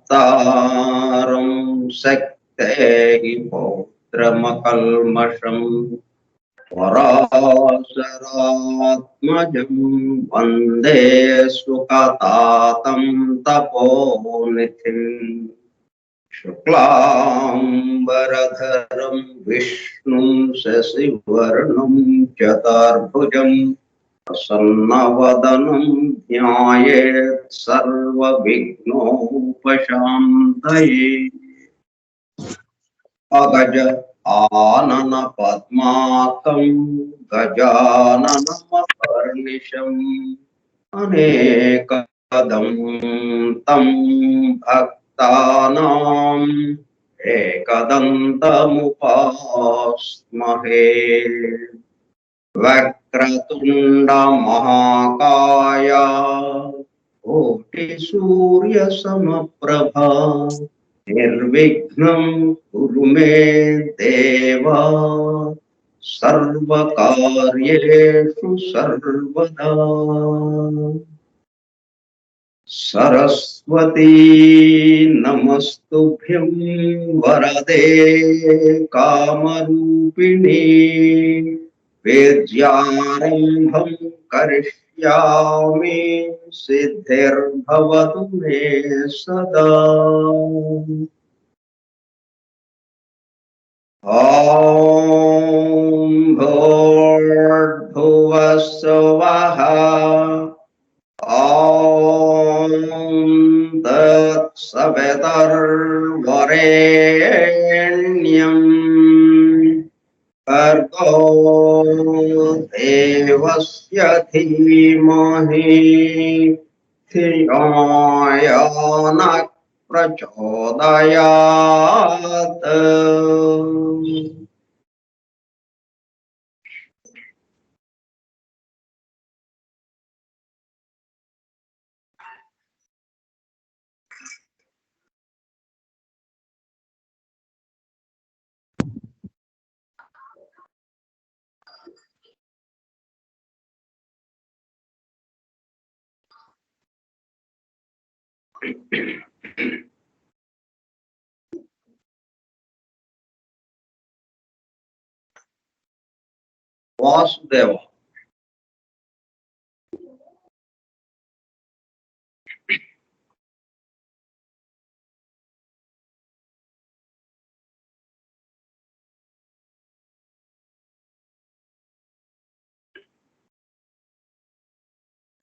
भक्तारं शक्तेः पौत्रमकल्मषम् पराशरात्मजं वन्दे सुखतातं तपोनिधिम् शुक्लाम्बरधरं विष्णुं शशिवर्णं चतुर्भुजं प्रसन्नवदनं ध्यायेत् सर्वविघ्नोपशान्तये अगज आनन पद्माकं गजाननमहर्निशम् अनेकदं तं भक्तानाम् एकदन्तमुपास्महे वक्रतुण्ड महाकाय कोटिसूर्यसमप्रभा निर्विघ्नं कुरु मे देव सर्वकार्येषु सर्वदा सरस्वती नमस्तुभ्यं वरदे कामरूपिणी विद्यारम्भं करिष्यामि सिद्धिर्भवतु मे सदा ॐ भूर्भुवः स्वः ॐ तत्सवितुर्वरेण्यं भर्गो देवस्य धीमहि धियो यो नः प्रचोदयात् Vasudev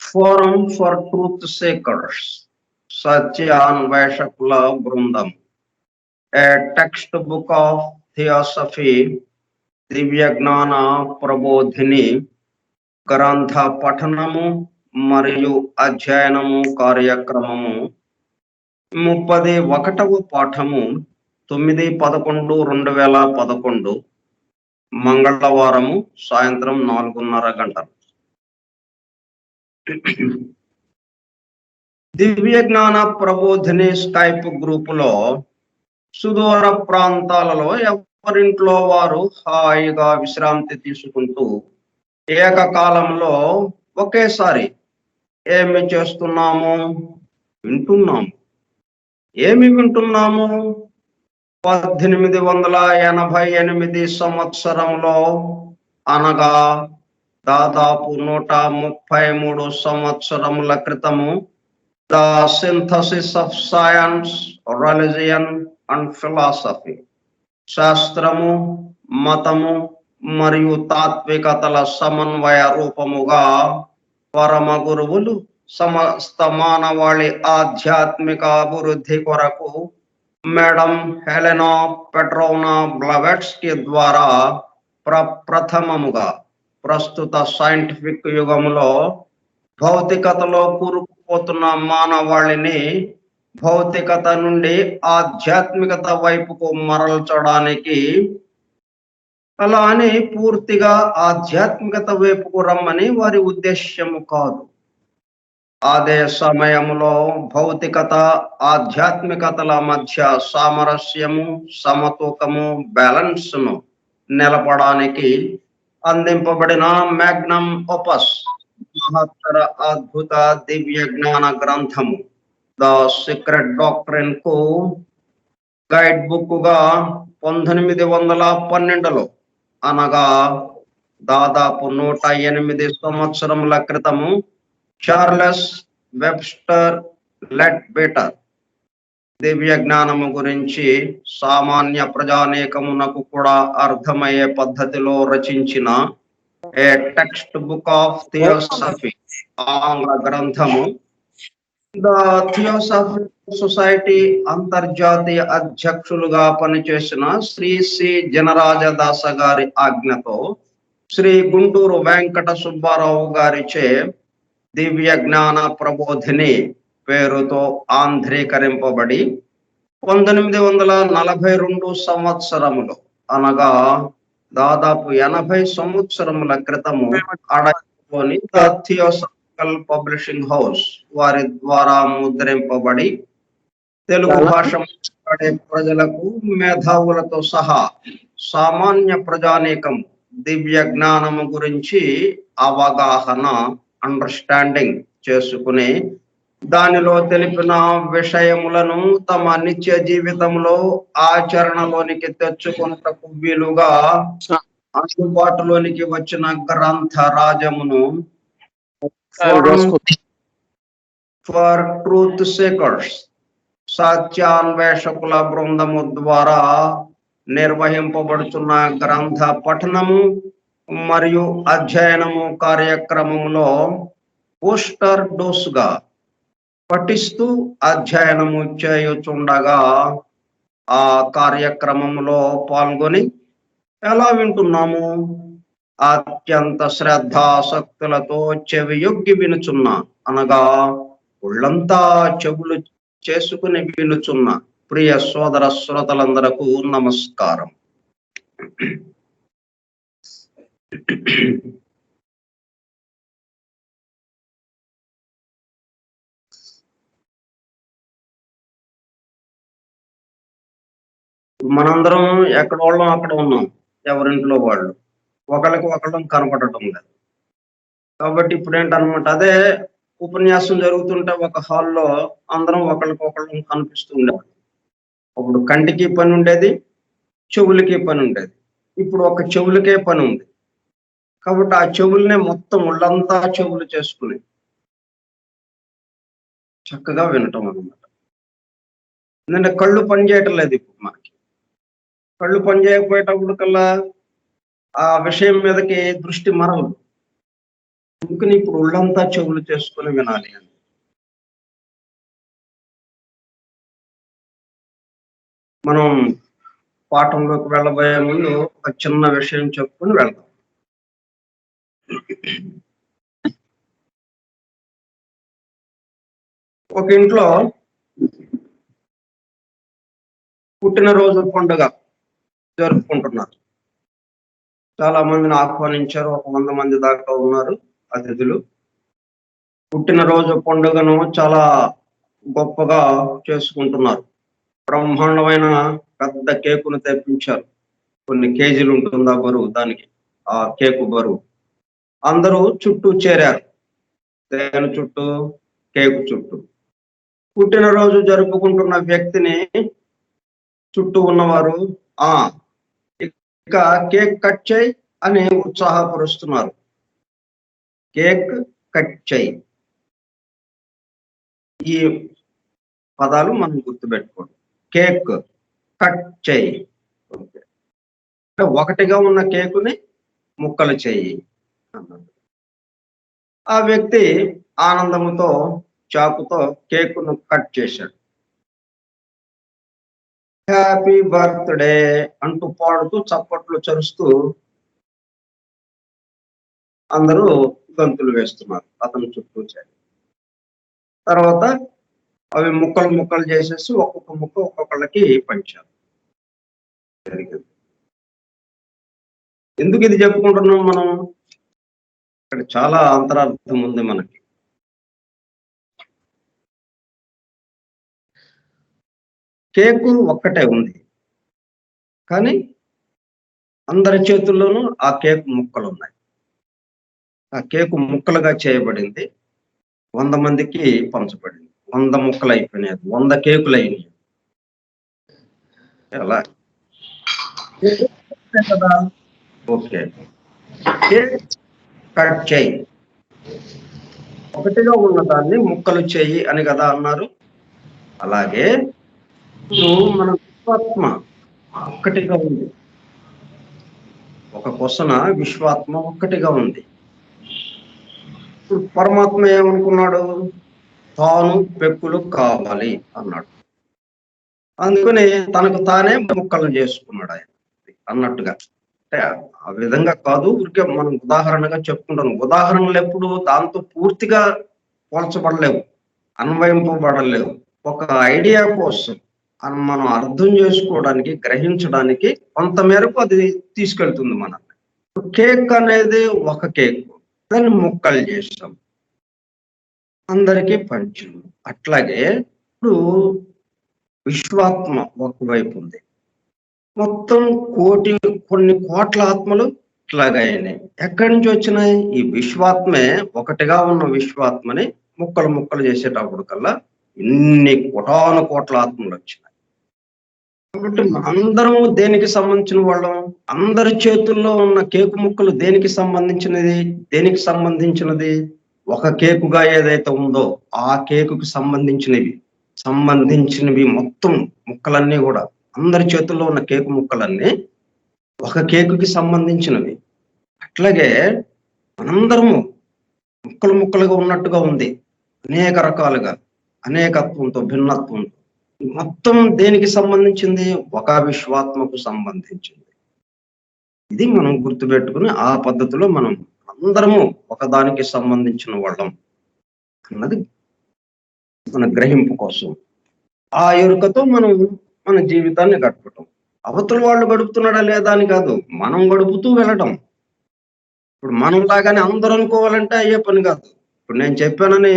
Forum for Truth Seekers, Satyanvaishakula Brundam, a textbook of theosophy, దివ్యజ్ఞాన Prabodhini గ్రంథ పఠనము మరియు అధ్యయనము కార్యక్రమము 31వ పాఠము 9/11/2011 మంగళవారము సాయంత్రం 4:30 గంటలు. దివ్యజ్ఞాన ప్రబోధిని స్కైప్ గ్రూపులో సుదూర ప్రాంతాలలో ఎవరింట్లో వారు హాయిగా విశ్రాంతి తీసుకుంటూ ఏకకాలంలో ఒకేసారి ఏమి చేస్తున్నాము? వింటున్నాము. ఏమి వింటున్నాము? 1888 సంవత్సరంలో అనగా దాదాపు 133 సంవత్సరముల క్రితము the synthesis of science, religion and philosophy, శాస్త్రము, మతము మరియు తాత్వికతల సమన్వయ రూపముగా పరమ గురువులు సమస్త మానవాళి ఆధ్యాత్మిక అభివృద్ధి కొరకు మేడం హెలెనా పెట్రోవ్నా బ్లవెట్స్కీ ద్వారా ప్రప్రథమముగా ప్రస్తుత సైంటిఫిక్ యుగములో భౌతికతలో కూరుకుపోతున్న మానవాళిని భౌతికత నుండి ఆధ్యాత్మికత వైపుకు మరల్చడానికి, అలా అని పూర్తిగా ఆధ్యాత్మికత వైపుకు రమ్మని వారి ఉద్దేశ్యము కాదు. అదే సమయంలో భౌతికత ఆధ్యాత్మికతల మధ్య సామరస్యము, సమతూకము, బ్యాలెన్స్ ను నిలపడానికి అందింపబడిన మ్యాగ్నమ్ ఓపస్ మహత్తర అద్భుత దివ్య జ్ఞాన గ్రంథము ద సీక్రెట్ డాక్ట్రిన్ కు గైడ్ బుక్ గా 1912లో అనగా దాదాపు 108 సంవత్సరముల క్రితము చార్లెస్ వెబ్స్టర్ లెడ్బెటర్ దివ్య జ్ఞానము గురించి సామాన్య ప్రజానీకమునకు కూడా అర్థమయ్యే పద్ధతిలో రచించిన ఏ టెక్స్ట్ బుక్ ఆఫ్ థియోసఫీ ఆంగ్ల గ్రంథము ద థియోసాఫికల్ సొసైటీ అంతర్జాతీయ అధ్యక్షులుగా పనిచేసిన శ్రీ సి జనరాజదాస గారి ఆజ్ఞతో శ్రీ గుంటూరు వెంకట సుబ్బారావు గారిచే దివ్య జ్ఞాన ప్రబోధిని పేరుతో ఆంధ్రీకరింపబడి 1942 సంవత్సరములో అనగా దాదాపు 80 సంవత్సరముల క్రితము అడవిలోని ద థియోసాఫికల్ పబ్లిషింగ్ హౌస్ వారి ద్వారా ముద్రింపబడి తెలుగు భాష మాట్లాడే ప్రజలకు మేధావులతో సహా సామాన్య ప్రజానీకం దివ్య జ్ఞానము గురించి అవగాహన అండర్స్టాండింగ్ చేసుకుని దానిలో తెలిపిన విషయములను తమ నిత్య జీవితంలో ఆచరణలోనికి తెచ్చుకున్నటకు వీలుగా అందుబాటులోనికి వచ్చిన గ్రంథ రాజమును ఫర్ ట్రూత్ సేకర్స్ సత్యాన్వేషకుల బృందము ద్వారా నిర్వహింపబడుతున్న గ్రంథ పఠనము మరియు అధ్యయనము కార్యక్రమంలో పోస్టర్ డోస్ గా పఠిస్తూ అధ్యయనము చేయుచుండగా ఆ కార్యక్రమంలో పాల్గొని ఎలా వింటున్నాము? అత్యంత శ్రద్ధాసక్తులతో చెవి యొగ్గి వినుచున్న అనగా ఒళ్ళంతా చెవులు చేసుకుని వినుచున్న ప్రియ సోదర శ్రోతలందరకు నమస్కారం. మనందరం ఎక్కడ వాళ్ళం అక్కడ ఉన్నాం, ఎవరింట్లో వాళ్ళు, ఒకరికి ఒకళ్ళం కనపడటం లేదు. కాబట్టి ఇప్పుడు ఏంటనమాట, అదే ఉపన్యాసం జరుగుతుంటే ఒక హాల్లో అందరం ఒకళ్ళకొకళ్ళం కనిపిస్తూ ఉండేవాళ్ళు. అప్పుడు కంటికి పని ఉండేది, చెవులకి పని ఉండేది. ఇప్పుడు ఒక చెవులకే పని ఉంది. కాబట్టి ఆ చెవుల్నే మొత్తం ఒళ్ళంతా చెవులు చేసుకుని చక్కగా వినటం అనమాట. ఎందుకంటే కళ్ళు పని చేయటం లేదు ఇప్పుడు మనకి. కళ్ళు పని చేయకపోయేటప్పుడు కల్లా ఆ విషయం మీదకి దృష్టి మరవదు. అందుకని ఇప్పుడు ఒళ్ళంతా చెవులు చేసుకుని వినాలి అని. మనం పాఠంలోకి వెళ్ళబోయే ముందు ఒక చిన్న విషయం చెప్పుకుని వెళ్దాం. ఒక ఇంట్లో పుట్టినరోజు పండుగ జరుపుకుంటున్నారు. చాలా మందిని ఆహ్వానించారు. 100 మంది దాకా ఉన్నారు అతిథులు. పుట్టినరోజు పండుగను చాలా గొప్పగా చేసుకుంటున్నారు. బ్రహ్మాండమైన పెద్ద కేకును తెప్పించారు. కొన్ని కేజీలు ఉంటుందా బరువు దానికి, ఆ కేకు బరువు. అందరూ చుట్టూ చేరారు, దేని చుట్టూ? కేకు చుట్టూ. పుట్టినరోజు జరుపుకుంటున్న వ్యక్తిని చుట్టూ ఉన్నవారు ఇక కేక్ కట్ చేయి అని ఉత్సాహపరుస్తున్నారు. కేక్ కట్ చేయి, ఈ పదాలు మనం గుర్తుపెట్టుకోండి. కేక్ కట్ చేయి, ఒకటిగా ఉన్న కేకుని ముక్కలు చేయి అన్నారు. ఆ వ్యక్తి ఆనందముతో చాకుతో కేకును కట్ చేశాడు. హ్యాపీ బర్త్డే అంటూ పాడుతూ చప్పట్లు చరుస్తూ అందరూ గంతులు వేస్తున్నారు అతను చుట్టూ చేరి. తర్వాత అవి ముక్కలు ముక్కలు చేసేసి ఒక్కొక్క ముక్క ఒక్కొక్కళ్ళకి పంచారు. జరిగింది. ఎందుకు ఇది చెప్పుకుంటున్నాం మనం? ఇక్కడ చాలా అంతరార్థం ఉంది మనకి. కేకు ఒక్కటే ఉంది, కానీ అందరి చేతుల్లోనూ ఆ కేకు ముక్కలు ఉన్నాయి. ఆ కేకు ముక్కలుగా చేయబడింది, 100 మందికి పంచబడింది. 100 ముక్కలు అయిపోయినాయి, 100 కేకులు అయినాయి. ఎలా కదా? ఓకే, కేక్ కట్ చేయి, ఒకటిగా ఉన్న దాన్ని ముక్కలు చేయి అని కదా అన్నారు. అలాగే ఇప్పుడు మన విశ్వాత్మ ఒక్కటిగా ఉంది, ఒక కొసన విశ్వాత్మ ఒక్కటిగా ఉంది. ఇప్పుడు పరమాత్మ ఏమనుకున్నాడు? తాను పెక్కులు కావాలి అన్నాడు. అందుకని తనకు తానే ముక్కలు చేసుకున్నాడు ఆయన అన్నట్టుగా. అంటే ఆ విధంగా కాదు, ఊరికే మనం ఉదాహరణగా చెప్పుకుంటాం. ఉదాహరణలు ఎప్పుడు దాంతో పూర్తిగా పోల్చబడలేవు, అన్వయింపబడలేవు. ఒక ఐడియా కోసం మనం అర్థం చేసుకోవడానికి, గ్రహించడానికి కొంత మేరకు అది తీసుకెళ్తుంది మనల్ని. కేక్ అనేది ఒక కేక్, దాన్ని ముక్కలు చేస్తాం, అందరికీ పంచాం. అట్లాగే ఇప్పుడు విశ్వాత్మ ఒకవైపు ఉంది, మొత్తం కొన్ని కోట్ల ఆత్మలు ఇట్లాగా అయినాయి. ఎక్కడి నుంచి వచ్చినాయి? ఈ విశ్వాత్మే, ఒకటిగా ఉన్న విశ్వాత్మని ముక్కలు ముక్కలు చేసేటప్పుడు కల్లా ఇన్ని కోటాను కోట్ల ఆత్మలు వచ్చినాయి. కాబట్టి అందరం దేనికి సంబంధించిన వాళ్ళం? అందరి చేతుల్లో ఉన్న కేకు ముక్కలు దేనికి సంబంధించినది? దేనికి సంబంధించినది? ఒక కేకుగా ఏదైతే ఉందో ఆ కేకుకు సంబంధించినవి మొత్తం ముక్కలన్నీ కూడా, అందరి చేతుల్లో ఉన్న కేకు ముక్కలన్నీ ఒక కేకుకి సంబంధించినవి. అట్లాగే మనందరము ముక్కలు ముక్కలుగా ఉన్నట్టుగా ఉంది, అనేక రకాలుగా, అనేకత్వంతో, భిన్నత్వంతో. మొత్తం దేనికి సంబంధించింది? ఒక విశ్వాత్మకు సంబంధించింది. ఇది మనం గుర్తుపెట్టుకుని ఆ పద్ధతిలో మనం అందరము ఒకదానికి సంబంధించిన వాళ్ళం అన్నది మన గ్రహింపు కోసం. ఆ ఎరుకతో మనం మన జీవితాన్ని గడపటం. అవతల వాళ్ళు గడుపుతున్నాడా లేదా అని కాదు, మనం గడుపుతూ వెళ్ళటం. ఇప్పుడు మనం లాగానే అందరూ అనుకోవాలంటే అయ్యే పని కాదు. ఇప్పుడు నేను చెప్పానని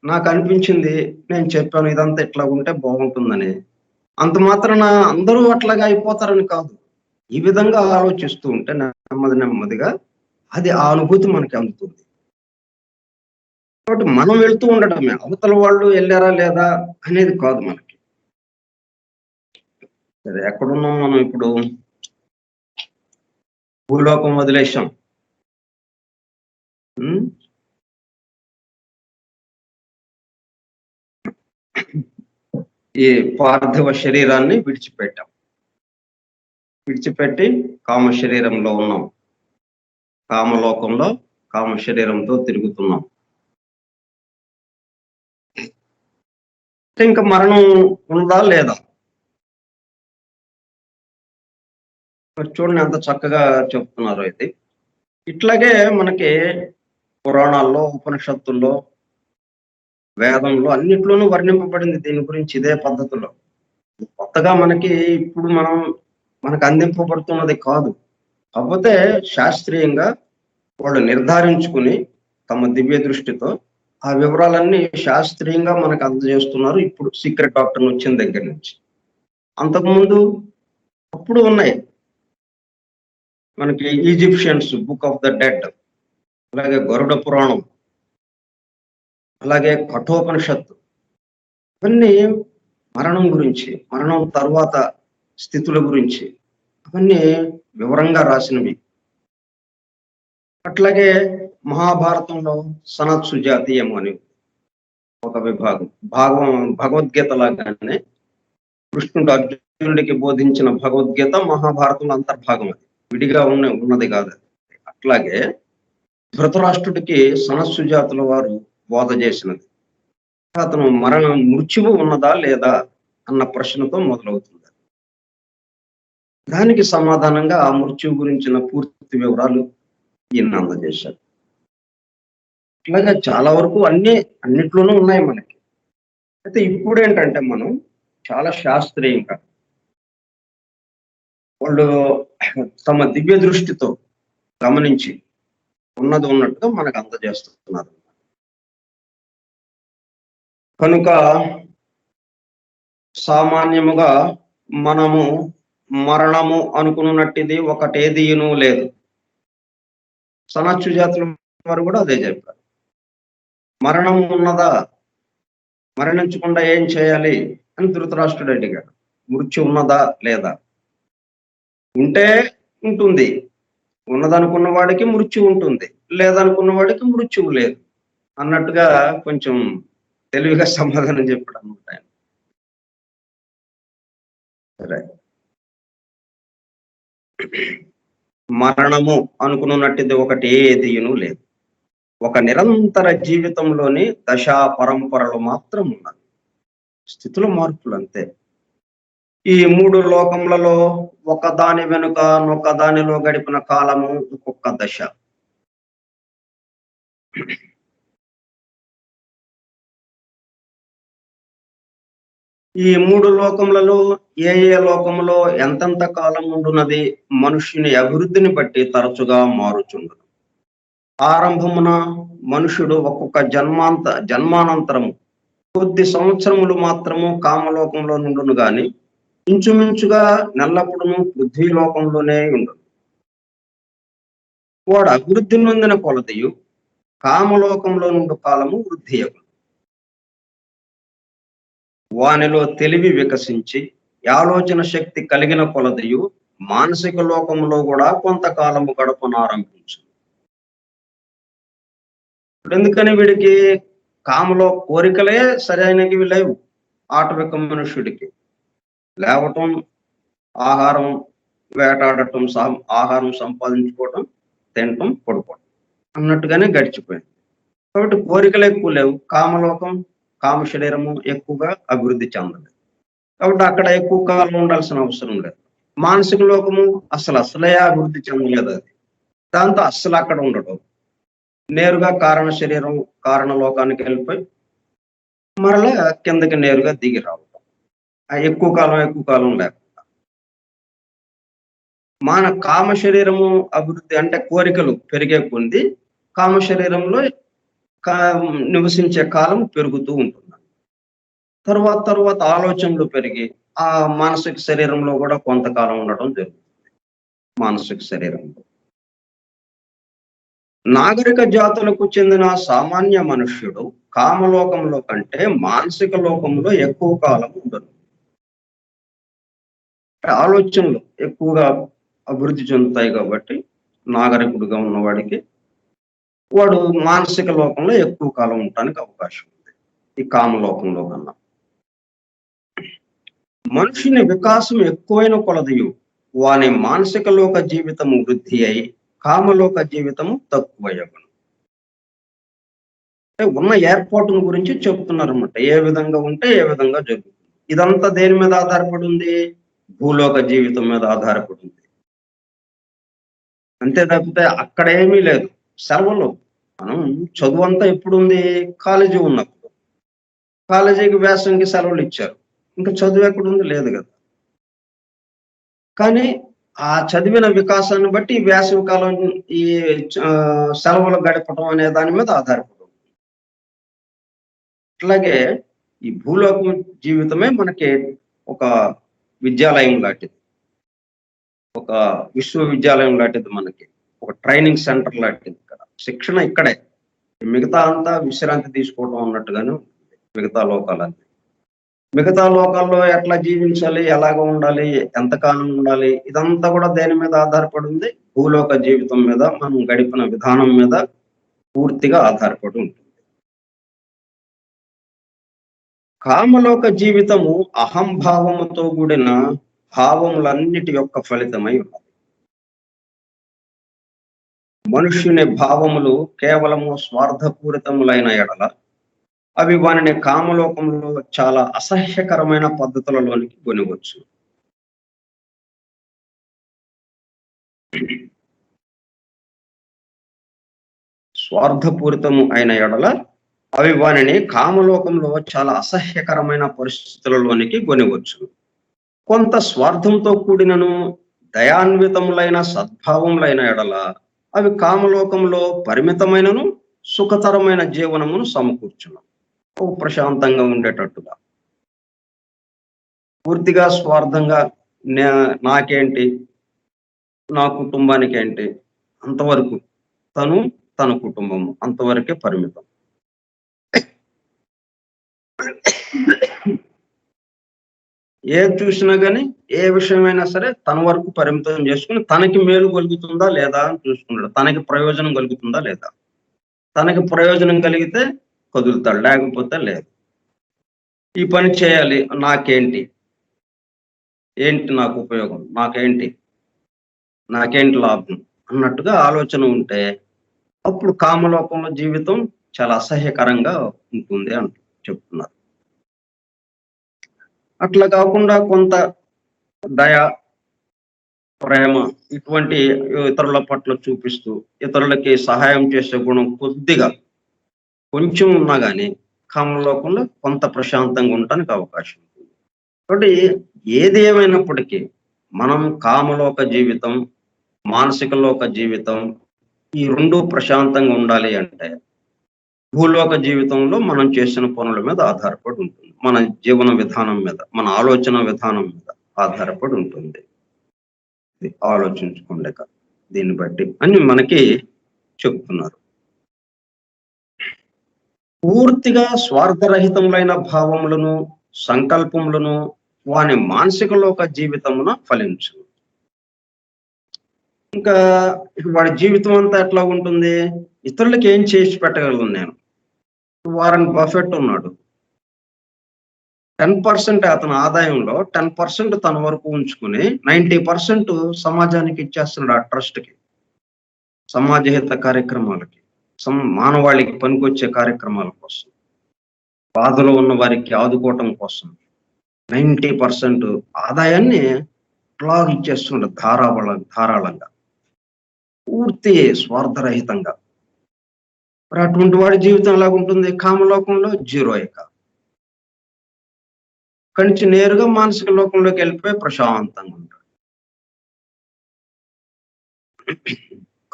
నాకు అనిపించింది, నేను చెప్పాను ఇదంతా ఇట్లా ఉంటే బాగుంటుందని, అంత మాత్రాన అందరూ అట్లాగా అయిపోతారని కాదు. ఈ విధంగా ఆలోచిస్తూ ఉంటే నెమ్మది నెమ్మదిగా అది ఆ అనుభూతి మనకి అందుతుంది. కాబట్టి మనం వెళ్తూ ఉండటమే, అవతల వాళ్ళు వెళ్ళారా లేదా అనేది కాదు మనకి. సరే, ఎక్కడున్నాం మనం ఇప్పుడు? భూలోకం వదిలేశాం. ఈ పార్థివ శరీరాన్ని విడిచిపెట్టి కామ శరీరంలో ఉన్నాం, కామలోకంలో కామ శరీరంతో తిరుగుతున్నాం. ఇంకా మరణం ఉందా లేదా? చూడండి ఎంత చక్కగా చెప్తున్నారు. అయితే ఇట్లాగే మనకి పురాణాల్లో, ఉపనిషత్తుల్లో, వేదంలో అన్నిట్లోనూ వర్ణింపబడింది దీని గురించి ఇదే పద్ధతిలో. కొత్తగా ఇప్పుడు మనకు అందింపబడుతున్నది కాదు. కాకపోతే శాస్త్రీయంగా వాళ్ళు నిర్ధారించుకుని తమ దివ్య దృష్టితో ఆ వివరాలన్నీ శాస్త్రీయంగా మనకు అందజేస్తున్నారు ఇప్పుడు సీక్రెట్ డాక్టర్ వచ్చిన దగ్గర నుంచి. అంతకుముందు అప్పుడు ఉన్నాయి మనకి Egyptians book of the dead, అలాగే గరుడ పురాణం, అలాగే కఠోపనిషత్తు, ఇవన్నీ మరణం గురించి, మరణం తర్వాత స్థితుల గురించి అవన్నీ వివరంగా రాసినవి. అట్లాగే మహాభారతంలో సనత్ సుజాతీయం అని ఒక విభాగం, భగవద్గీత లాగానే కృష్ణుడు అర్జునుడికి బోధించిన భగవద్గీత మహాభారతంలో అంతర్భాగం, అది విడిగా ఉన్నది కాదు. అట్లాగే ధృతరాష్ట్రుడికి సనత్ సుజాతుల వారు బోధ చేసినది. అతను మృత్యువు ఉన్నదా లేదా అన్న ప్రశ్నతో మొదలవుతుంది. దానికి సమాధానంగా ఆ మృత్యువు గురించిన పూర్తి వివరాలు ఈయన అందజేశారు. ఇట్లాగా చాలా వరకు అన్నిట్లోనూ ఉన్నాయి మనకి. అయితే ఇప్పుడు ఏంటంటే మనం చాలా శాస్త్రీయంగా వాళ్ళు తమ దివ్య దృష్టితో గమనించి ఉన్నది ఉన్నట్టుగా మనకు అందజేస్తున్నారు. కనుక సామాన్యముగా మనము మరణము అనుకున్నట్టిది ఒకటేదీను లేదు. సనత్ సుజాతుల వారు కూడా అదే చెప్పారు. మరణం ఉన్నదా? మరణించకుండా ఏం చేయాలి అని ధృతరాష్ట్రుడు అడిగాడు. మృత్యు ఉన్నదా లేదా? ఉంటే ఉంటుంది, ఉన్నదనుకున్న వాడికి మృత్యు ఉంటుంది, లేదనుకున్న వాడికి మృత్యువు లేదు అన్నట్టుగా కొంచెం తెలివిగా సమాధానం చెప్పాడు అనమాట ఆయన. సరే, మరణము అనుకున్నట్టుది ఒకటి ఏదియును లేదు. ఒక నిరంతర జీవితంలోని దశా పరంపరలు మాత్రం ఉన్నది. స్థితుల మార్పులు అంతే. ఈ 3 లోకములలో ఒకదాని వెనుక నొక దానిలో గడిపిన కాలము ఒక్కొక్క దశ. ఈ 3 లోకములలో ఏ లోకములో ఎంతెంత కాలం ఉండున్నది మనుష్యుని అభివృద్ధిని బట్టి తరచుగా మారుచుండును. ఆరంభమున మనుషుడు ఒక్కొక్క జన్మానంతరము కొద్ది సంవత్సరములు మాత్రము కామలోకంలో నుండును గాని ఇంచుమించుగా నెల్లప్పుడును పృథ్వీలోకంలోనే ఉండును. వాడు అభివృద్ధి నొందిన కొలదియు కామలోకంలో నుండి కాలము వృద్ధి అగును. వానిలో తెలివి వికసించి ఆలోచన శక్తి కలిగిన కొలదియు మానసిక లోకంలో కూడా కొంతకాలము గడపనారంభించు. ఎందుకని వీడికి కామలో కోరికలే సరైనవి లేవు. ఆటవిక మనుష్యుడికి లేవటం, ఆహారం వేటాడటం, ఆహారం సంపాదించుకోవటం, తినటం, పడుకోవటం అన్నట్టుగానే గడిచిపోయింది. కాబట్టి కోరికలు ఎక్కువ లేవు. కామలోకం, కామ శరీరము ఎక్కువగా అభివృద్ధి చెందలేదు. కాబట్టి అక్కడ ఎక్కువ కాలం ఉండాల్సిన అవసరం లేదు. మానసిక లోకము అసలే అభివృద్ధి చెందలేదు. అది దాంతో అస్సలు అక్కడ ఉండటం, నేరుగా కారణ శరీరం కారణ లోకానికి వెళ్ళిపోయి మరలా కిందకి నేరుగా దిగి రావటం. ఎక్కువ కాలం లేకుండా మన కామ శరీరము అభివృద్ధి అంటే కోరికలు పెరిగే కొద్ది కామ శరీరంలో నివసించే కాలం పెరుగుతూ ఉంటుంది. తర్వాత ఆలోచనలు పెరిగి ఆ మానసిక శరీరంలో కూడా కొంతకాలం ఉండటం జరుగుతుంది. మానసిక శరీరంలో నాగరిక జాతులకు చెందిన సామాన్య మనుష్యుడు కామలోకంలో కంటే మానసిక లోకంలో ఎక్కువ కాలం ఉండదు. ఆలోచనలు ఎక్కువగా అభివృద్ధి చెందుతాయి కాబట్టి నాగరికుడుగా ఉన్నవాడికి వాడు మానసిక లోకంలో ఎక్కువ కాలం ఉండటానికి అవకాశం ఉంది ఈ కామలోకంలో కన్నా. మనుషుని వికాసం ఎక్కువైన కొలదియు వాని మానసిక లోక జీవితము వృద్ధి అయి కామలోక జీవితము తక్కువయ్యగును. ఉన్న ఏర్పాటును గురించి చెప్తున్నారన్నమాట. ఏ విధంగా ఉంటే ఏ విధంగా జరుగుతుంది. ఇదంతా దేని మీద ఆధారపడి ఉంది? భూలోక జీవితం మీద ఆధారపడి ఉంది. అంతే తప్పితే అక్కడ ఏమీ లేదు. సెలవులు మనం చదువు అంతా ఎప్పుడు ఉంది? కాలేజీ ఉన్నప్పుడు. కాలేజీకి వేసవికి సెలవులు ఇచ్చారు. ఇంకా చదువు ఎక్కడుంది? లేదు కదా. కానీ ఆ చదివిన వికాసాన్ని బట్టి ఈ వేసవి కాలం ఈ సెలవులు గడపడం అనే దాని మీద ఆధారపడి. అట్లాగే ఈ భూలోకం జీవితమే మనకి ఒక విద్యాలయం లాంటిది, ఒక విశ్వవిద్యాలయం లాంటిది, మనకి ఒక ట్రైనింగ్ సెంటర్ లాంటిది. ఇక్కడ శిక్షణ ఇక్కడే, మిగతా అంతా విశ్రాంతి తీసుకోవడం అన్నట్టుగానే ఉంటుంది. మిగతా లోకాల్లో ఎట్లా జీవించాలి, ఎలాగ ఉండాలి, ఎంతకాలం ఉండాలి, ఇదంతా కూడా దేని మీద ఆధారపడి ఉంది? భూలోక జీవితం మీద, మనం గడిపిన విధానం మీద పూర్తిగా ఆధారపడి ఉంటుంది. కామలోక జీవితము అహంభావముతో కూడిన భావములన్నిటి యొక్క ఫలితమై ఉన్నది. మనుష్యుని భావములు కేవలము స్వార్థపూరితములైన ఎడల అవి వానిని కామలోకంలో చాలా అసహ్యకరమైన పద్ధతులలోనికి కొనివచ్చు. స్వార్థపూరితము అయిన ఎడల అవి వానిని కామలోకంలో చాలా అసహ్యకరమైన పరిస్థితులలోనికి కొనివచ్చు. కొంత స్వార్థంతో కూడినను దయాన్వితములైన సద్భావములైన ఎడల అవి కామలోకంలో పరిమితమైనను సుఖతరమైన జీవనమును సమకూర్చును. ప్రశాంతంగా ఉండేటట్టుగా. పూర్తిగా స్వార్థంగా నాకేంటి, నా కుటుంబానికి ఏంటి, అంతవరకు తను తన కుటుంబము అంతవరకే పరిమితం. ఏది చూసినా కానీ ఏ విషయమైనా సరే తన వరకు పరిమితం చేసుకుని తనకి మేలు కలుగుతుందా లేదా అని చూసుకుంటాడు. తనకి ప్రయోజనం కలుగుతుందా లేదా. తనకి ప్రయోజనం కలిగితే కదులుతాడు, లేకపోతే లేదు. ఈ పని చేయాలి, నాకేంటి, ఏంటి నాకు ఉపయోగం, నాకేంటి లాభం అన్నట్టుగా ఆలోచన ఉంటే అప్పుడు కామలోకంలో జీవితం చాలా అసహ్యకరంగా ఉంటుంది అంటూ చెప్తున్నారు. అట్లా కాకుండా కొంత దయ, ప్రేమ ఇటువంటి ఇతరుల పట్ల చూపిస్తూ ఇతరులకి సహాయం చేసే గుణం కొంచెం ఉన్నా కానీ కామలోకంలో కొంత ప్రశాంతంగా ఉండటానికి అవకాశం ఉంటుంది. కాబట్టి ఏది ఏమైనప్పటికీ మనం కామలోక జీవితం, మానసిక లోక జీవితం ఈ రెండు ప్రశాంతంగా ఉండాలి అంటే భూలోక జీవితంలో మనం చేసిన పనుల మీద ఆధారపడి ఉంటుంది. మన జీవన విధానం మీద, మన ఆలోచన విధానం మీద ఆధారపడి ఉంటుంది. ఆలోచించుకోండి దీన్ని బట్టి అని మనకి చెప్తున్నారు. పూర్తిగా స్వార్థరహితములైన భావములను, సంకల్పములను వాని మానసిక లోక జీవితమున ఫలించును. ఇంకా వాడి జీవితం అంతా ఎట్లా ఉంటుంది, ఇతరులకి ఏం చేసి పెట్టగలను నేను. వారన్ బఫెట్ ఉన్నాడు, 10% అతని ఆదాయంలో 10% తన వరకు ఉంచుకుని 90% సమాజానికి ఇచ్చేస్తున్నాడు. ఆ ట్రస్ట్కి, సమాజహిత కార్యక్రమాలకి, మానవాళికి పనికొచ్చే కార్యక్రమాల కోసం, బాధలో ఉన్న వారికి ఆదుకోవటం కోసం 90% ఆదాయాన్ని అట్లా ఇచ్చేస్తున్నాడు ధారాళంగా, పూర్తి స్వార్థరహితంగా. మరి అటువంటి వాడి జీవితం ఎలాగుంటుంది, కామలోకంలో జీరో. కంచి నేరుగా మానసిక లోకంలోకి వెళ్ళిపోయి ప్రశాంతంగా ఉంటాడు.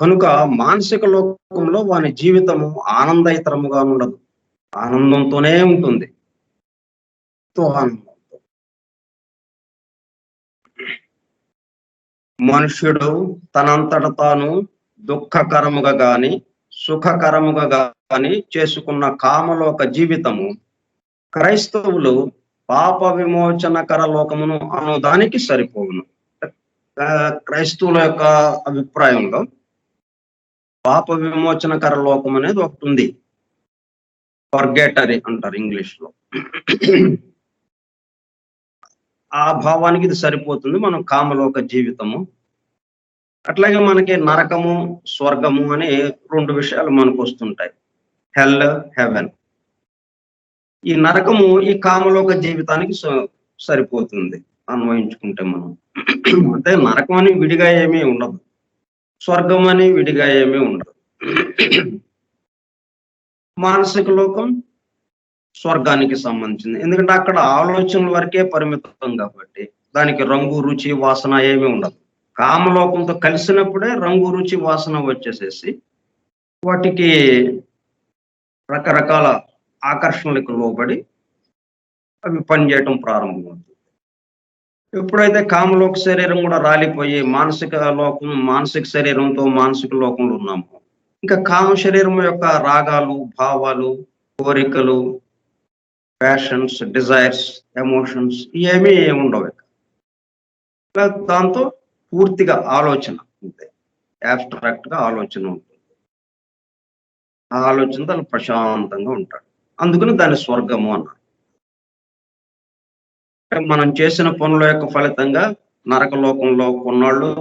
కనుక మానసిక లోకంలో వాని జీవితము ఆనందయితరముగా ఉండదు, ఆనందంతోనే ఉంటుంది. మనుష్యుడు తనంతట తాను దుఃఖకరముగా గాని సుఖకరముగా గాని చేసుకున్న కామలోక జీవితము క్రైస్తవులు పాప విమోచనకర లోకమును అనుదానికి సరిపోవును. క్రైస్తవుల యొక్క అభిప్రాయంలో పాప విమోచనకర లోకం అనేది ఒకటి ఉంది, పర్గేటరీ అంటారు ఇంగ్లీష్ లో. ఆ భావానికి ఇది సరిపోతుంది మనం కామలోక జీవితము. అట్లాగే మనకి నరకము, స్వర్గము అనే రెండు విషయాలు మనకు వస్తుంటాయి, హెల్, హెవెన్. ఈ నరకము ఈ కామలోక జీవితానికి సరిపోతుంది అన్వయించుకుంటే మనం. అంటే నరకం అని విడిగా ఏమీ ఉండదు, స్వర్గం అని విడిగా ఏమీ ఉండదు. మానసిక లోకం స్వర్గానికి సంబంధించింది, ఎందుకంటే అక్కడ ఆలోచనల వరకే పరిమితం కాబట్టి దానికి రంగు, రుచి, వాసన ఏమీ ఉండదు. కామలోకంతో కలిసినప్పుడే రంగు, రుచి, వాసన వచ్చేసేసి వాటికి రకరకాల ఆకర్షణలకు లోబడి అవి పనిచేయటం ప్రారంభమవుతుంది. ఎప్పుడైతే కామలోక శరీరం కూడా రాలిపోయి మానసిక శరీరంతో మానసిక లోకంలో ఉన్నాము, ఇంకా కామ శరీరం యొక్క రాగాలు, భావాలు, కోరికలు, ప్యాషన్స్, డిజైర్స్, ఎమోషన్స్ ఏమీ ఉండవు. దాంతో పూర్తిగా ఆలోచన అంతే, యాబ్స్ట్రాక్ట్ గా ఆలోచన ఉంటుంది. ఆ ఆలోచనతో ప్రశాంతంగా ఉంటాడు. అందుకని దాన్ని స్వర్గము అన్నారు. మనం చేసిన పనుల యొక్క ఫలితంగా నరకలోకంలో కొన్నాళ్ళు,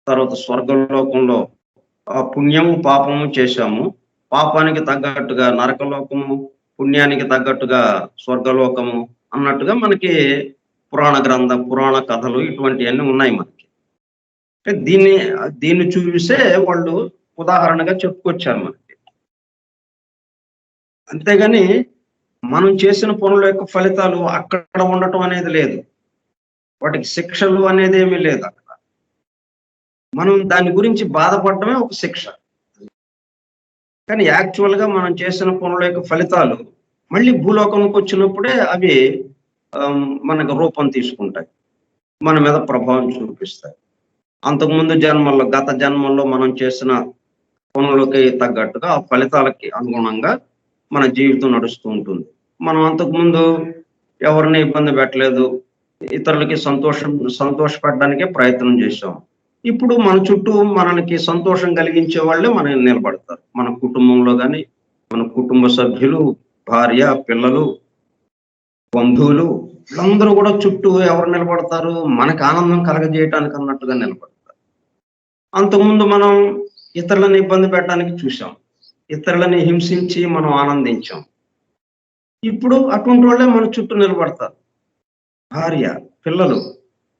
తర్వాత స్వర్గలోకంలో పుణ్యము పాపము చేశాము, పాపానికి తగ్గట్టుగా నరకలోకము, పుణ్యానికి తగ్గట్టుగా స్వర్గలోకము అన్నట్టుగా మనకి పురాణ కథలు ఇటువంటివన్నీ ఉన్నాయి మనకి. దీన్ని చూసే వాళ్ళు ఉదాహరణగా చెప్పుకొచ్చారు మనకి. అంతేగాని మనం చేసిన పనుల యొక్క ఫలితాలు అక్కడ ఉండటం అనేది లేదు, వాటికి శిక్షలు అనేది ఏమీ లేదు అక్కడ. మనం దాని గురించి బాధపడటమే ఒక శిక్ష. కానీ యాక్చువల్ గా మనం చేసిన పనుల యొక్క ఫలితాలు మళ్ళీ భూలోకంకి వచ్చినప్పుడే అవి మనకు రూపం తీసుకుంటాయి, మన మీద ప్రభావం చూపిస్తాయి. అంతకుముందు జన్మల్లో, గత జన్మల్లో మనం చేసిన పనులకి తగ్గట్టుగా ఆ ఫలితాలకి అనుగుణంగా మన జీవితం నడుస్తూ ఉంటుంది. మనం అంతకుముందు ఎవరిని ఇబ్బంది పెట్టలేదు, ఇతరులకి సంతోషపెట్టడానికే ప్రయత్నం చేశాం. ఇప్పుడు మన చుట్టూ మనకి సంతోషం కలిగించే వాళ్ళే మనకి నిలబడతారు. మన కుటుంబంలో గాని, మన కుటుంబ సభ్యులు, భార్య, పిల్లలు, బంధువులు వీళ్ళందరూ కూడా చుట్టూ ఎవరు నిలబడతారు? మనకు ఆనందం కలగజేయటానికి అన్నట్టుగా నిలబడతారు. అంతకుముందు మనం ఇతరులను ఇబ్బంది పెట్టడానికి చూసాం. ఇతరులని హింసించి మనం ఆనందించాం. ఇప్పుడు అటువంటి వాళ్ళే మన చుట్టూ నిలబడతారు. భార్య, పిల్లలు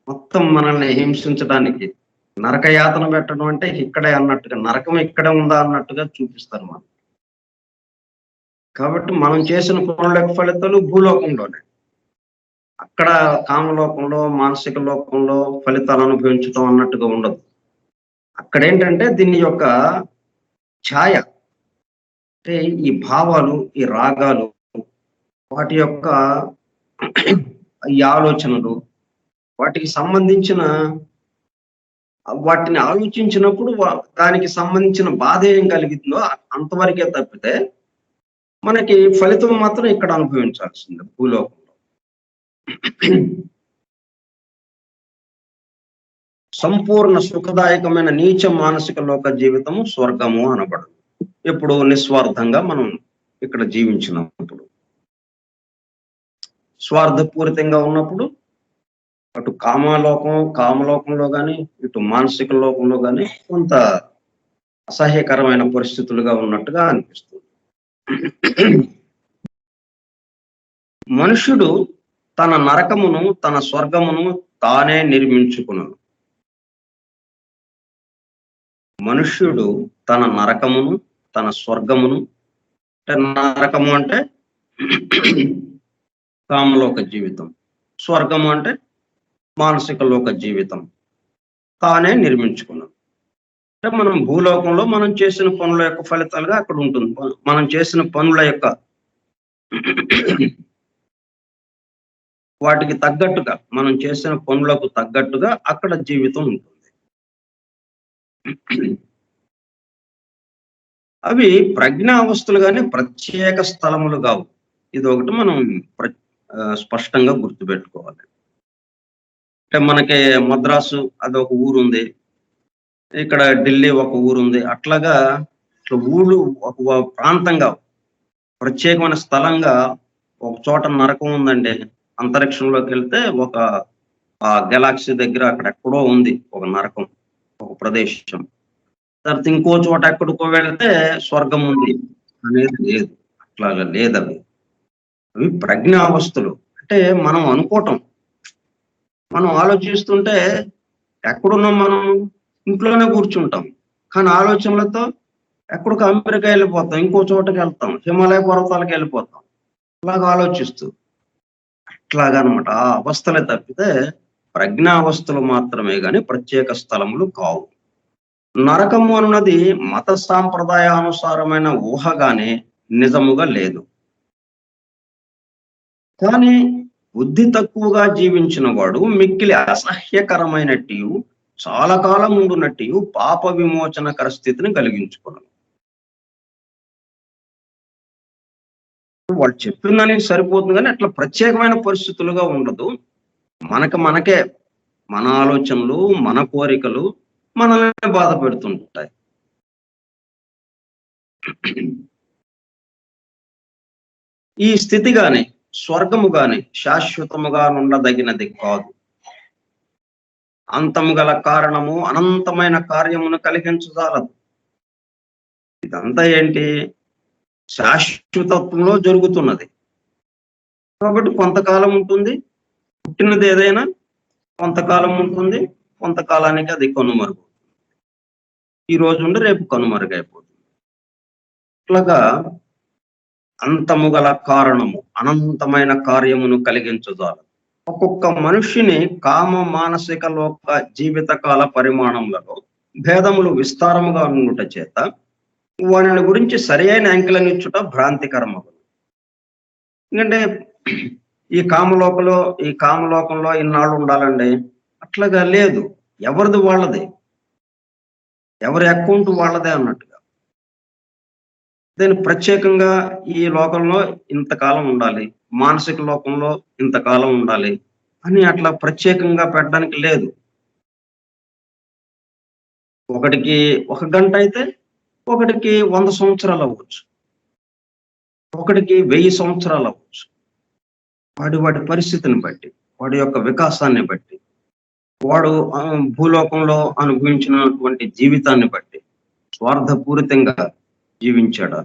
మొత్తం మనల్ని హింసించడానికి, నరకయాతన పెట్టడం అంటే ఇక్కడే అన్నట్టుగా, నరకం ఇక్కడే ఉందా అన్నట్టుగా చూపిస్తారు మనం. కాబట్టి మనం చేసిన పనుల యొక్క ఫలితాలు భూలోకంలోనే. అక్కడ కామలోకంలో, మానసిక లోకంలో ఫలితాలు అనుభవించడం అన్నట్టుగా ఉండదు. అక్కడేంటంటే దీని యొక్క ఛాయ. అంటే ఈ భావాలు, ఈ రాగాలు, వాటి యొక్క ఈ ఆలోచనలు, వాటికి సంబంధించిన వాటిని ఆలోచించినప్పుడు దానికి సంబంధించిన బాధ ఏం కలిగిందో అంతవరకే తప్పితే మనకి ఫలితం మాత్రం ఇక్కడ అనుభవించాల్సిందే భూలోకంలో. సంపూర్ణ సుఖదాయకమైన నీచ మానసిక లోక జీవితము స్వర్గము అనబడదు. ఎప్పుడు నిస్వార్థంగా మనం ఇక్కడ జీవించినప్పుడు. స్వార్థపూరితంగా ఉన్నప్పుడు అటు కామలోకంలో గాని, ఇటు మానసిక లోకంలో గాని కొంత అసహ్యకరమైన పరిస్థితులుగా ఉన్నట్టుగా అనిపిస్తుంది. మనుష్యుడు తన నరకమును, తన స్వర్గమును తానే నిర్మించుకును. మనుష్యుడు తన నరకమును, తన స్వర్గమును, నరకము అంటే కామలోక జీవితం, స్వర్గము అంటే మానసిక లోక జీవితం తానే నిర్మించుకున్నాం. అంటే మనం భూలోకంలో మనం చేసిన పనుల యొక్క ఫలితాలుగా అక్కడ ఉంటుంది. మనం చేసిన పనుల యొక్క వాటికి తగ్గట్టుగా, మనం చేసిన పనులకు తగ్గట్టుగా అక్కడ జీవితం ఉంటుంది. అవి ప్రజ్ఞావస్థలు కానీ ప్రత్యేక స్థలములు కావు. ఇది ఒకటి మనం స్పష్టంగా గుర్తుపెట్టుకోవాలి. అంటే మనకి మద్రాసు అది ఒక ఊరు ఉంది, ఇక్కడ ఢిల్లీ ఒక ఊరు ఉంది. అట్లాగా ఊళ్ళు ఒక ప్రాంతంగా, ప్రత్యేకమైన స్థలంగా ఒక చోట నరకం ఉందండి. అంతరిక్షంలోకి వెళ్తే ఒక గెలాక్సీ దగ్గర అక్కడెక్కడో ఉంది ఒక నరకం, ఒక ప్రదేశం. తర్వాత ఇంకో చోట ఎక్కడికో వెళ్తే స్వర్గం ఉంది అనేది లేదు. అట్లాగా లేదు. అవి ప్రజ్ఞావస్థలు. అంటే మనం అనుకోవటం, మనం ఆలోచిస్తుంటే ఎక్కడున్నాం మనం? ఇంట్లోనే కూర్చుంటాం. కానీ ఆలోచనలతో ఎక్కడికి అమెరికా వెళ్ళిపోతాం, ఇంకో చోటకి వెళ్తాం, హిమాలయ పర్వతాలకు వెళ్ళిపోతాం, అలాగా ఆలోచిస్తూ. అట్లాగనమాట. ఆ అవస్థలే తప్పితే ప్రజ్ఞావస్థలు మాత్రమే గాని ప్రత్యేక స్థలములు కావు. నరకము అన్నది మత సాంప్రదాయానుసారమైన ఊహగానే నిజముగా లేదు. కానీ బుద్ధి తక్కువగా జీవించిన వాడు మిక్కిలి అసహ్యకరమైనట్టు, చాలా కాలం ఉండునట్టు పాప విమోచనకర స్థితిని కలిగించుకున్నాను. వాళ్ళు చెప్పిందని సరిపోతుంది కానీ అట్లా ప్రత్యేకమైన పరిస్థితులుగా ఉండదు. మనకే మన ఆలోచనలు, మన కోరికలు మనల్ని బాధ పెడుతుంటాయి. ఈ స్థితి గాని, స్వర్గము గాని శాశ్వతముగా ఉండదగినది కాదు. అంతము గల కారణము అనంతమైన కార్యమును కలిగించజాలదు. ఇదంతా ఏంటి? శాశ్వతత్వంలో జరుగుతున్నది. కాబట్టి కొంతకాలం ఉంటుంది. పుట్టినది ఏదైనా కొంతకాలం ఉంటుంది, కొంతకాలానికి అది కనుమరుగు. ఈ రోజు ఉండి రేపు కనుమరుగైపోతుంది. ఇట్లాగా అంతము గల కారణము అనంతమైన కార్యమును కలిగించజాలదు. ఒక్కొక్క మనుష్యుని కామ మానసిక లోక జీవితకాల పరిమాణములలో భేదములు విస్తారముగా ఉండుట చేత వాని గురించి సరైన అంకెలనిచ్చుట భ్రాంతికరమగు. ఎందుకంటే ఈ కామలోకంలో ఇన్నాళ్ళు ఉండాలండి, అట్లాగా లేదు. ఎవరిది వాళ్ళది, ఎవరి అకౌంట్ వాళ్ళదే అన్నట్టుగా. దీని ప్రత్యేకంగా ఈ లోకంలో ఇంతకాలం ఉండాలి, మానసిక లోకంలో ఇంతకాలం ఉండాలి అని అట్లా ప్రత్యేకంగా పెట్టడానికి లేదు. ఒకటికి 1 గంట అయితే, ఒకటికి 100 సంవత్సరాలు అవ్వచ్చు. ఒకటికి 1000 సంవత్సరాలు అవ్వచ్చు. వాడి పరిస్థితిని బట్టి, వాడి యొక్క వికాసాన్ని బట్టి, వాడు భూలోకంలో అనుభవించినటువంటి జీవితాన్ని బట్టి, స్వార్థపూరితంగా జీవించాడా?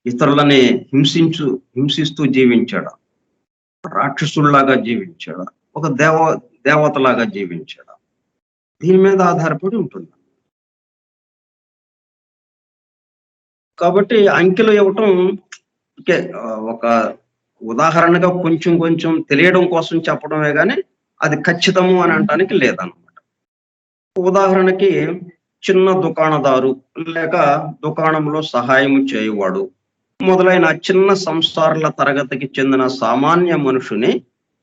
ఇతరులని హింసిస్తూ జీవించాడా? రాక్షసుల్లాగా జీవించాడా? ఒక దేవతలాగా జీవించాడా? దీని మీద ఆధారపడి ఉంటుంది. కాబట్టి అంకెలు ఇవ్వటం ఒక ఉదాహరణగా కొంచెం కొంచెం తెలియడం కోసం చెప్పడమే గాని, అది ఖచ్చితము అని అనటానికి లేదనమాట. ఉదాహరణకి చిన్న దుకాణదారు లేక దుకాణంలో సహాయం చేయువాడు మొదలైన చిన్న సంసారాల తరగతికి చెందిన సామాన్య మనుషుని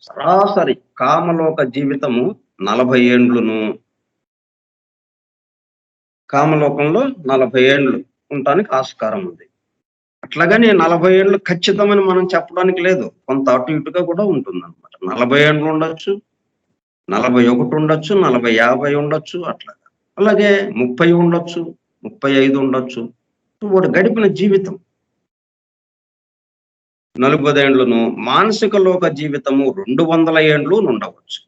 సరాసరి కామలోక జీవితము 40 ఏండ్లును, కామలోకంలో 40 ఏండ్లు ఉండటానికి ఆస్కారం ఉంది. అట్లాగని 40 ఏండ్లు ఖచ్చితమని మనం చెప్పడానికి లేదు. కొంత అటు ఇటుగా కూడా ఉంటుందన్నమాట. 40 ఏండ్లు ఉండొచ్చు, 41 ఉండొచ్చు, 40, 50 ఉండొచ్చు అట్లాగా. అలాగే 30 ఉండొచ్చు, 35 ఉండొచ్చు. వాడు గడిపిన జీవితం 40 ఏండ్లును, మానసిక లోక జీవితము 200 ఏండ్లు ఉండవచ్చు.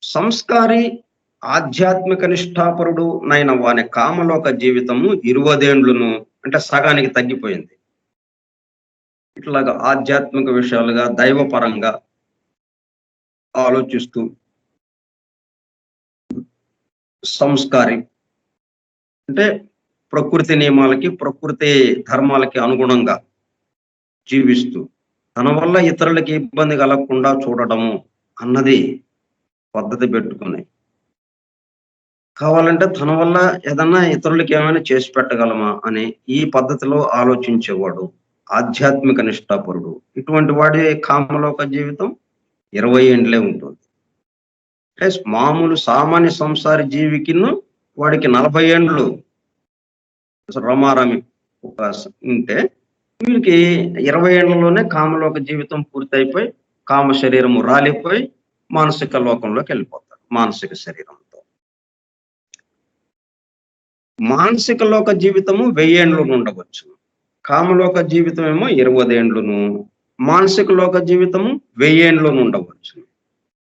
సంస్కారి ఆధ్యాత్మిక నిష్ఠాపరుడు నైన వాని కామలోక జీవితము 20 ఏండ్లును, అంటే సగానికి తగ్గిపోయింది. ఇట్లాగా ఆధ్యాత్మిక విషయాలుగా దైవపరంగా ఆలోచిస్తూ సంస్కారి అంటే ప్రకృతి నియమాలకి, ప్రకృతి ధర్మాలకి అనుగుణంగా జీవిస్తూ తన వల్ల ఇతరులకి ఇబ్బంది కలగకుండా చూడటము అన్నది పద్ధతి పెట్టుకుని, కావాలంటే తన వల్ల ఏదన్నా ఇతరులకి ఏమైనా చేసి పెట్టగలమా అని ఈ పద్ధతిలో ఆలోచించేవాడు ఆధ్యాత్మిక నిష్ఠాపరుడు. ఇటువంటి వాడి కామలోక జీవితం 20 ఏండ్లే ఉంటుంది. ప్లస్ మామూలు సామాన్య సంసారి జీవికిను వాడికి 40 ఏండ్లు రమారమి ఉంటే, వీడికి 20 ఏండ్లలోనే కామలోక జీవితం పూర్తయిపోయి, కామ శరీరము రాలిపోయి మానసిక లోకంలోకి వెళ్ళిపోతాడు మానసిక శరీరంతో. మానసిక లోక జీవితము 1000 ఏండ్లు ఉండవచ్చు. కామలోక జీవితం ఏమో 20 ఏండ్లును, మానసిక లోక జీవితము 1000 ఏండ్లును ఉండవచ్చు.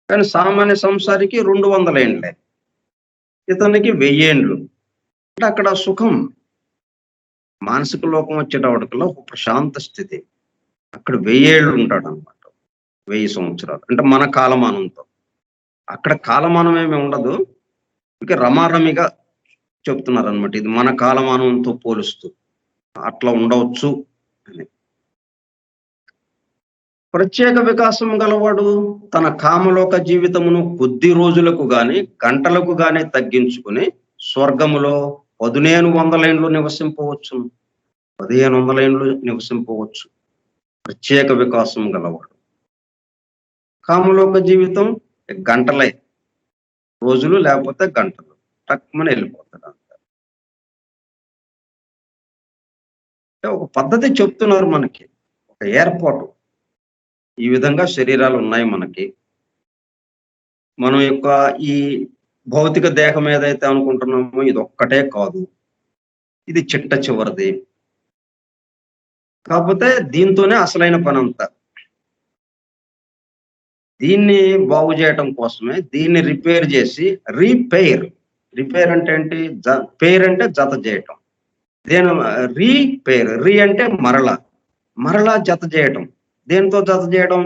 కానీ సామాన్య సంసారికి 200 ఏండ్లే, ఇతనికి 1000 ఏండ్లు. అంటే అక్కడ సుఖం, మానసిక లోకం వచ్చేటప్పటికల్లా ఒక ప్రశాంత స్థితి. అక్కడ 1000 ఏళ్ళు ఉంటాడు అనమాట. 1000 సంవత్సరాలు అంటే మన కాలమానంతో. అక్కడ కాలమానం ఏమి ఉండదు, ఇక రమారమిగా చెప్తున్నారు అనమాట. ఇది మన కాలమానంతో పోలుస్తూ అట్లా ఉండవచ్చు అని. ప్రత్యేక వికాసం గలవాడు తన కామలోక జీవితమును కొద్ది రోజులకు గాని గంటలకు గాని తగ్గించుకుని స్వర్గములో 1500 ఏండ్లు నివసింపవచ్చు, 1500 ఏండ్లు నివసింపవచ్చు. ప్రత్యేక వికాసం గలవాడు. కామలోక జీవితం గంటలే, రోజులు లేకపోతే గంటలు, టక్కుమని వెళ్ళిపోతాడు అంట. ఒక పద్ధతి చెప్తున్నారు మనకి, ఒక ఏర్పాటు. ఈ విధంగా శరీరాలు ఉన్నాయి మనకి. మనం యొక్క ఈ భౌతిక దేహం ఏదైతే అనుకుంటున్నామో ఇది ఒక్కటే కాదు, ఇది చిట్ట చివరిది. కాకపోతే దీంతోనే అసలైన పని అంతా. దీన్ని బాగు చేయటం కోసమే దీన్ని రిపేర్ చేసి రిపేర్ అంటే ఏంటి? పేర్ అంటే జత చేయటం. దేని రీపేర్, అంటే మరలా జత చేయటం. దేనితో జత చేయడం?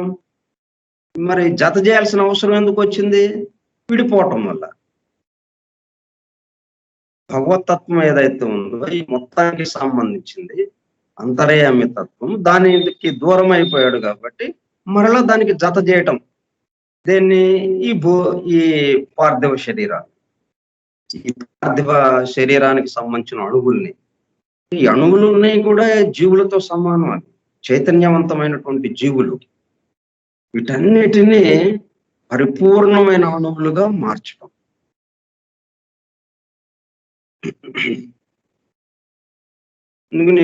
మరి జత చేయాల్సిన అవసరం ఎందుకు వచ్చింది? విడిపోవటం వల్ల. భగవతత్వం ఏదైతే ఉందో ఈ మొత్తానికి సంబంధించింది అంతర్యామి తత్వం, దానికి దూరం అయిపోయాడు కాబట్టి మరలా దానికి జత చేయటం. దేన్ని? ఈ పార్థివ శరీరాలు, ఈ పార్థివ శరీరానికి సంబంధించిన అణువుల్ని. ఈ అణువులున్నాయి కూడా జీవులతో సమానం, చైతన్యవంతమైనటువంటి జీవులు. వీటన్నిటినీ పరిపూర్ణమైన అణువులుగా మార్చడం.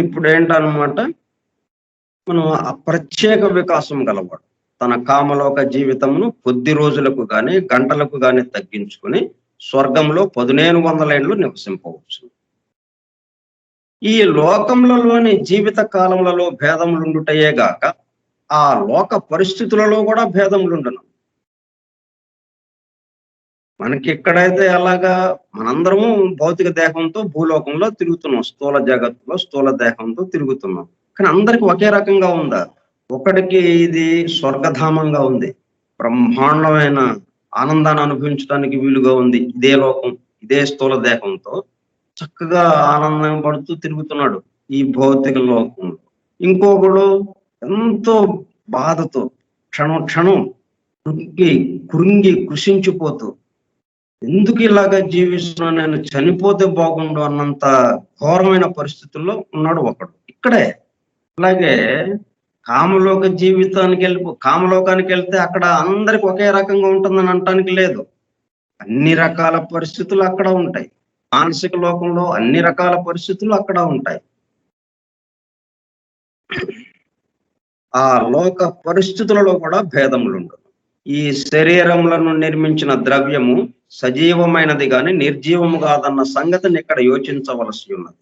ఇప్పుడు ఏంటన్నమాట, మనం ఆ ప్రత్యేక వికాసం గలవాడు. తన కామలోక జీవితమును కొద్ది రోజులకు గాని గంటలకు గాని తగ్గించుకుని స్వర్గంలో 1500 ఏండ్లు నివసింపవచ్చు. ఈ లోకములలోని జీవిత కాలములలో భేదములుండుటయే గాక ఆ లోక పరిస్థితులలో కూడా భేదములుండును. మనకి ఎక్కడైతే అలాగా మనందరము భౌతిక దేహంతో భూలోకంలో తిరుగుతున్నాం. స్థూల జగత్తులో స్థూల దేహంతో తిరుగుతున్నాం. కానీ అందరికి ఒకే రకంగా ఉందా? ఒకడికి ఇది స్వర్గధామంగా ఉంది. బ్రహ్మాండమైన ఆనందాన్ని అనుభవించడానికి వీలుగా ఉంది. ఇదే లోకం, ఇదే స్థూల దేహంతో చక్కగా ఆనందం పడుతూ తిరుగుతున్నాడు ఈ భౌతిక లోకంలో. ఇంకొకడు ఎంతో బాధతో క్షణం క్షణం కృంగి కృషించిపోతూ ఎందుకు ఇలాగా జీవిస్తున్నా, నేను చనిపోతే బాగుండు అన్నంత ఘోరమైన పరిస్థితుల్లో ఉన్నాడు ఒకడు. ఇక్కడే అలాగే కామలోకానికి వెళ్తే అక్కడ అందరికి ఒకే రకంగా ఉంటుందని అనటానికి లేదు. అన్ని రకాల పరిస్థితులు అక్కడ ఉంటాయి. మానసిక లోకంలో అన్ని రకాల పరిస్థితులు అక్కడ ఉంటాయి. ఆ లోక పరిస్థితులలో కూడా భేదములుండవు. ఈ శరీరములను నిర్మించిన ద్రవ్యము సజీవమైనది గాని నిర్జీవము కాదన్న సంగతిని ఇక్కడ యోచించవలసి ఉన్నది.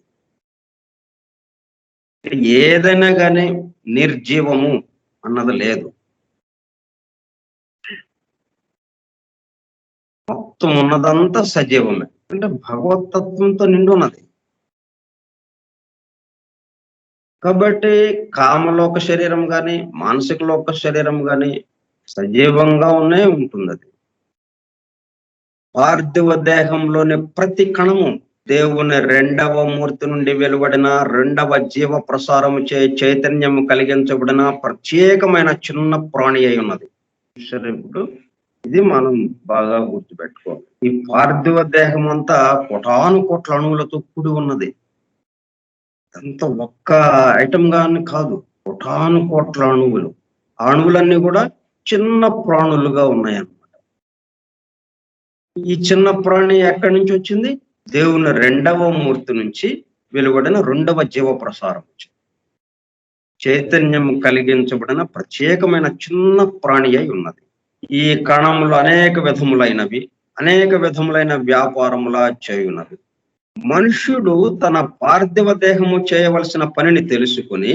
ఏదైనా కానీ నిర్జీవము అన్నది లేదు. మొత్తం ఉన్నదంతా సజీవమే. అంటే భగవతత్వంతో నిండి ఉన్నది. కాబట్టి కామలోక శరీరం గాని మానసిక లోక శరీరం గాని సజీవంగా ఉంటుంది. అది పార్థివ దేహంలోని ప్రతి కణము దేవుని రెండవ మూర్తి నుండి వెలువడిన రెండవ జీవ ప్రసారము చైతన్యము కలిగించబడిన ప్రత్యేకమైన చిన్న ప్రాణి అయి ఉన్నది. ఇప్పుడు ఇది మనం బాగా గుర్తుపెట్టుకోవాలి. ఈ పార్థివ దేహం అంతా కోటాను కోట్ల అణువులతో కూడి ఉన్నది. అంత ఒక్క ఐటమ్ గాని కాదు, కోటాను కోట్ల అణువులు. ఆ అణువులన్నీ కూడా చిన్న ప్రాణులుగా ఉన్నాయన్నమాట. ఈ చిన్న ప్రాణి ఎక్కడి నుంచి వచ్చింది? దేవుని రెండవ మూర్తి నుంచి వెలువడిన రెండవ జీవ ప్రసారం చైతన్యం కలిగించబడిన ప్రత్యేకమైన చిన్న ప్రాణి అయి ఉన్నది. ఈ కణములు అనేక విధములైన వ్యాపారములా చేయున్నది. మనుష్యుడు తన పార్థివ దేహము చేయవలసిన పనిని తెలుసుకుని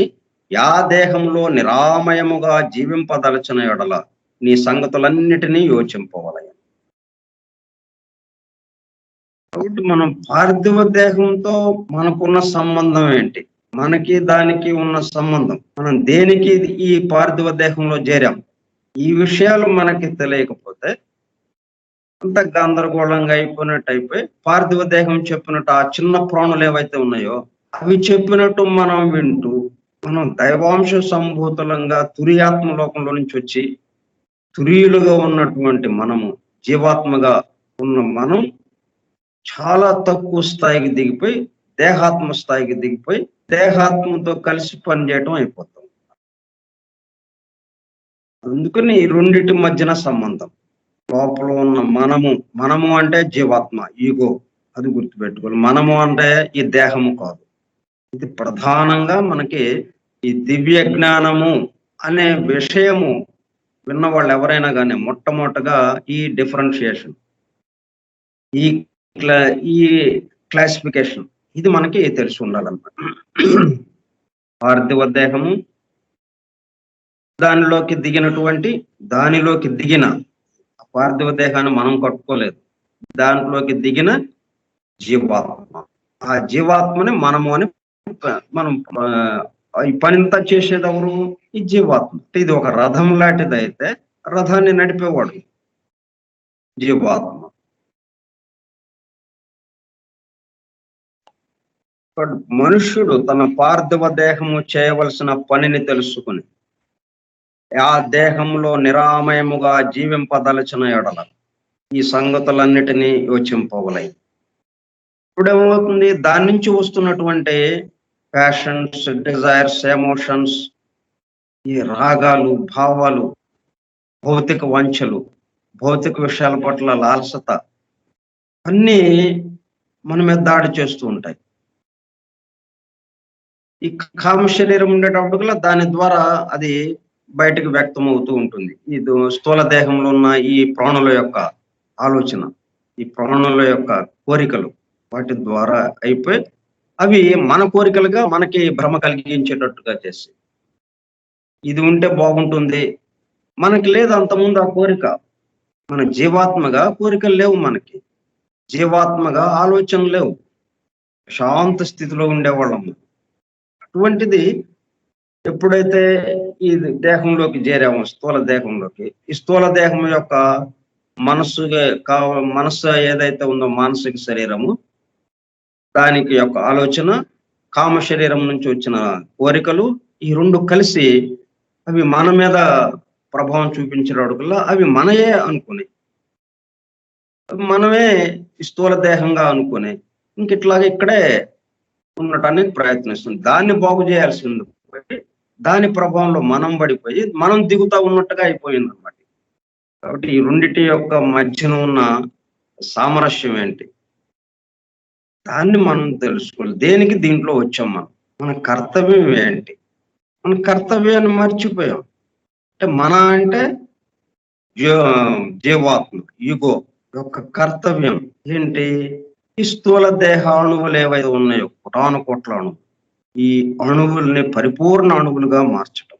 యా దేహంలో నిరామయముగా జీవింపదలచిన ఎడల నీ సంగతులన్నిటినీ యోచింపవలయ. కాబట్టి మనం పార్థివ దేహంతో మనకున్న సంబంధం ఏంటి? మనకి దానికి ఉన్న సంబంధం, మనం దేనికి ఈ పార్థివ దేహంలో చేరాం, ఈ విషయాలు మనకి తెలియకపోతే అంత గందరగోళంగా అయిపోయి పార్థివ దేహం చెప్పినట్టు ఆ చిన్న ప్రాణులు ఏవైతే ఉన్నాయో అవి చెప్పినట్టు మనం వింటూ మనం దైవాంశ సంభూతులంగా తురియాత్మ లోకంలో నుంచి వచ్చి తురియులుగా ఉన్నటువంటి మనము జీవాత్మగా ఉన్న మనం చాలా తక్కువ స్థాయికి దిగిపోయి దేహాత్మ స్థాయికి దిగిపోయి దేహాత్మతో కలిసి పనిచేయటం అయిపోతాం. అందుకని ఈ రెండిటి మధ్యన సంబంధం. లోపల ఉన్న మనము అంటే జీవాత్మ, ఈగో, అది గుర్తుపెట్టుకోవాలి. మనము అంటే ఈ దేహము కాదు. ఇది ప్రధానంగా మనకి ఈ దివ్య జ్ఞానము అనే విషయము విన్న వాళ్ళు ఎవరైనా కానీ మొట్టమొదటగా ఈ డిఫరెన్షియేషన్, ఈ క్లాసిఫికేషన్ ఇది మనకి తెలిసి ఉండాలన్నమాట. పార్థివ దేహము, దానిలోకి దిగిన పార్థివ దేహాన్ని మనం కట్టుకోలేదు, దాంట్లోకి దిగిన జీవాత్మ. ఆ జీవాత్మని మనము అని మనం ఈ పనింతా చేసేది ఎవరు? ఈ జీవాత్మ. ఇది ఒక రథం లాంటిది అయితే రథాన్ని నడిపేవాడు జీవాత్మ. మనుష్యుడు తన పార్థివ దేహము చేయవలసిన పనిని తెలుసుకుని ఆ దేహంలో నిరామయముగా జీవింపదలచిన ఎడల ఈ సంగతులన్నిటినీ యోచింపవలై. ఇప్పుడేమవుతుంది? దాని నుంచి వస్తున్నటువంటి ప్యాషన్స్, డిజైర్స్, ఎమోషన్స్, ఈ రాగాలు, భావాలు, భౌతిక వంచలు, భౌతిక విషయాల పట్ల లాలసత అన్నీ మన మీద దాడి చేస్తూ ఉంటాయి. ఈ కామ శరీరం ఉండేటప్పటికల్లా దాని ద్వారా అది బయటకు వ్యక్తం అవుతూ ఉంటుంది. ఇది స్థూల దేహంలో ఉన్న ఈ ప్రాణుల యొక్క ఆలోచన, ఈ ప్రాణుల యొక్క కోరికలు వాటి ద్వారా అయిపోయి అవి మన కోరికలుగా మనకి భ్రమ కలిగించేటట్టుగా చేస్తాయి. ఇది ఉంటే బాగుంటుంది. మనకి లేదు అంతకుముందు ఆ కోరిక. మన జీవాత్మగా కోరికలు లేవు మనకి. జీవాత్మగా ఆలోచనలు లేవు. శాంత స్థితిలో ఉండేవాళ్ళము. అటువంటిది ఎప్పుడైతే ఈ దేహంలోకి చేరామో స్థూల దేహంలోకి, ఈ స్థూల దేహం యొక్క మనస్సుగా మనస్సు ఏదైతే ఉందో మానసిక శరీరము, దానికి యొక్క ఆలోచన, కామ శరీరం నుంచి వచ్చిన కోరికలు, ఈ 2 కలిసి అవి మన మీద ప్రభావం చూపించేటప్పటికల్లా అవి మనయే అనుకుని, మనమే ఈ స్థూల దేహంగా అనుకుని ఇంకిట్లాగే ఇక్కడే ఉండటానికి ప్రయత్నిస్తుంది. దాన్ని బాగు చేయాల్సింది పోయి, దాని ప్రభావంలో మనం పడిపోయి మనం దిగుతా ఉన్నట్టుగా అయిపోయిందన్నమాట. కాబట్టి ఈ రెండిటి యొక్క మధ్యన ఉన్న సామరస్యం ఏంటి? దాన్ని మనం తెలుసుకోవాలి. దేనికి దీంట్లో వచ్చాం మనం? మన కర్తవ్యం ఏంటి? మన కర్తవ్యాన్ని మర్చిపోయాం. అంటే మన అంటే జీవాత్మ, యుగో యొక్క కర్తవ్యం ఏంటి? ఈ స్థూల దేహాణువులు ఏవైతే ఉన్నాయో కోటాను కోట్ల అణువులు, ఈ అణువుల్ని పరిపూర్ణ అణువులుగా మార్చటం.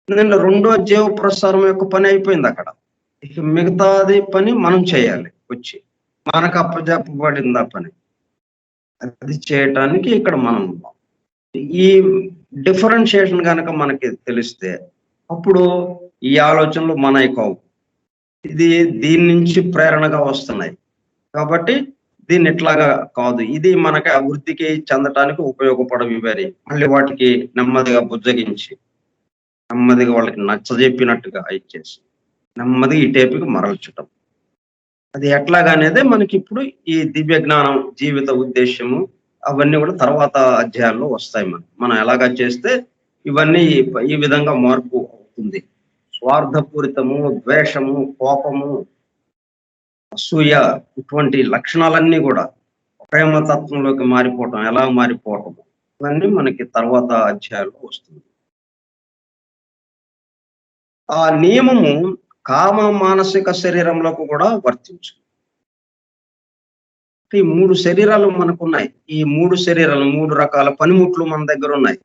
నిన్న రెండో జీవ ప్రసారం యొక్క పని అయిపోయింది అక్కడ. ఇక మిగతాది పని మనం చేయాలి వచ్చి. మనకు అప్పజెప్పబడింది ఆ పని. అది చేయటానికి ఇక్కడ మనం ఉన్నాం. ఈ డిఫరెన్షియేషన్ కనుక మనకి తెలిస్తే అప్పుడు ఈ ఆలోచనలు మనవి కావు. దీని నుంచి ప్రేరణగా వస్తున్నాయి. కాబట్టి దీన్ని ఇట్లాగా కాదు. ఇది మనకి అభివృద్ధికి చెందటానికి ఉపయోగపడవు ఇవని. మళ్ళీ వాటికి నెమ్మదిగా బుజ్జగించి, నెమ్మదిగా వాళ్ళకి నచ్చజెప్పినట్టుగా ఇచ్చేసి, నెమ్మదిగా ఈ టేపుకి మరల్చటం. అది ఎట్లాగనేదే మనకి ఇప్పుడు ఈ దివ్య జ్ఞానం, జీవిత ఉద్దేశము అవన్నీ కూడా తర్వాత అధ్యాయాల్లో వస్తాయి. మనం ఎలాగా చేస్తే ఇవన్నీ ఈ విధంగా మార్పు అవుతుంది. స్వార్థపూరితము, ద్వేషము, కోపము, అసూయ ఇటువంటి లక్షణాలన్నీ కూడా ప్రేమతత్వంలోకి మారిపోవటం, ఎలా మారిపోవటం ఇవన్నీ మనకి తర్వాత అధ్యాయాల్లో వస్తుంది. ఆ నియమము కామ మానసిక శరీరంలోకి కూడా వర్తించు. ఈ 3 శరీరాలు మనకున్నాయి. ఈ 3 శరీరాలు 3 రకాల పనిముట్లు మన దగ్గర ఉన్నాయి.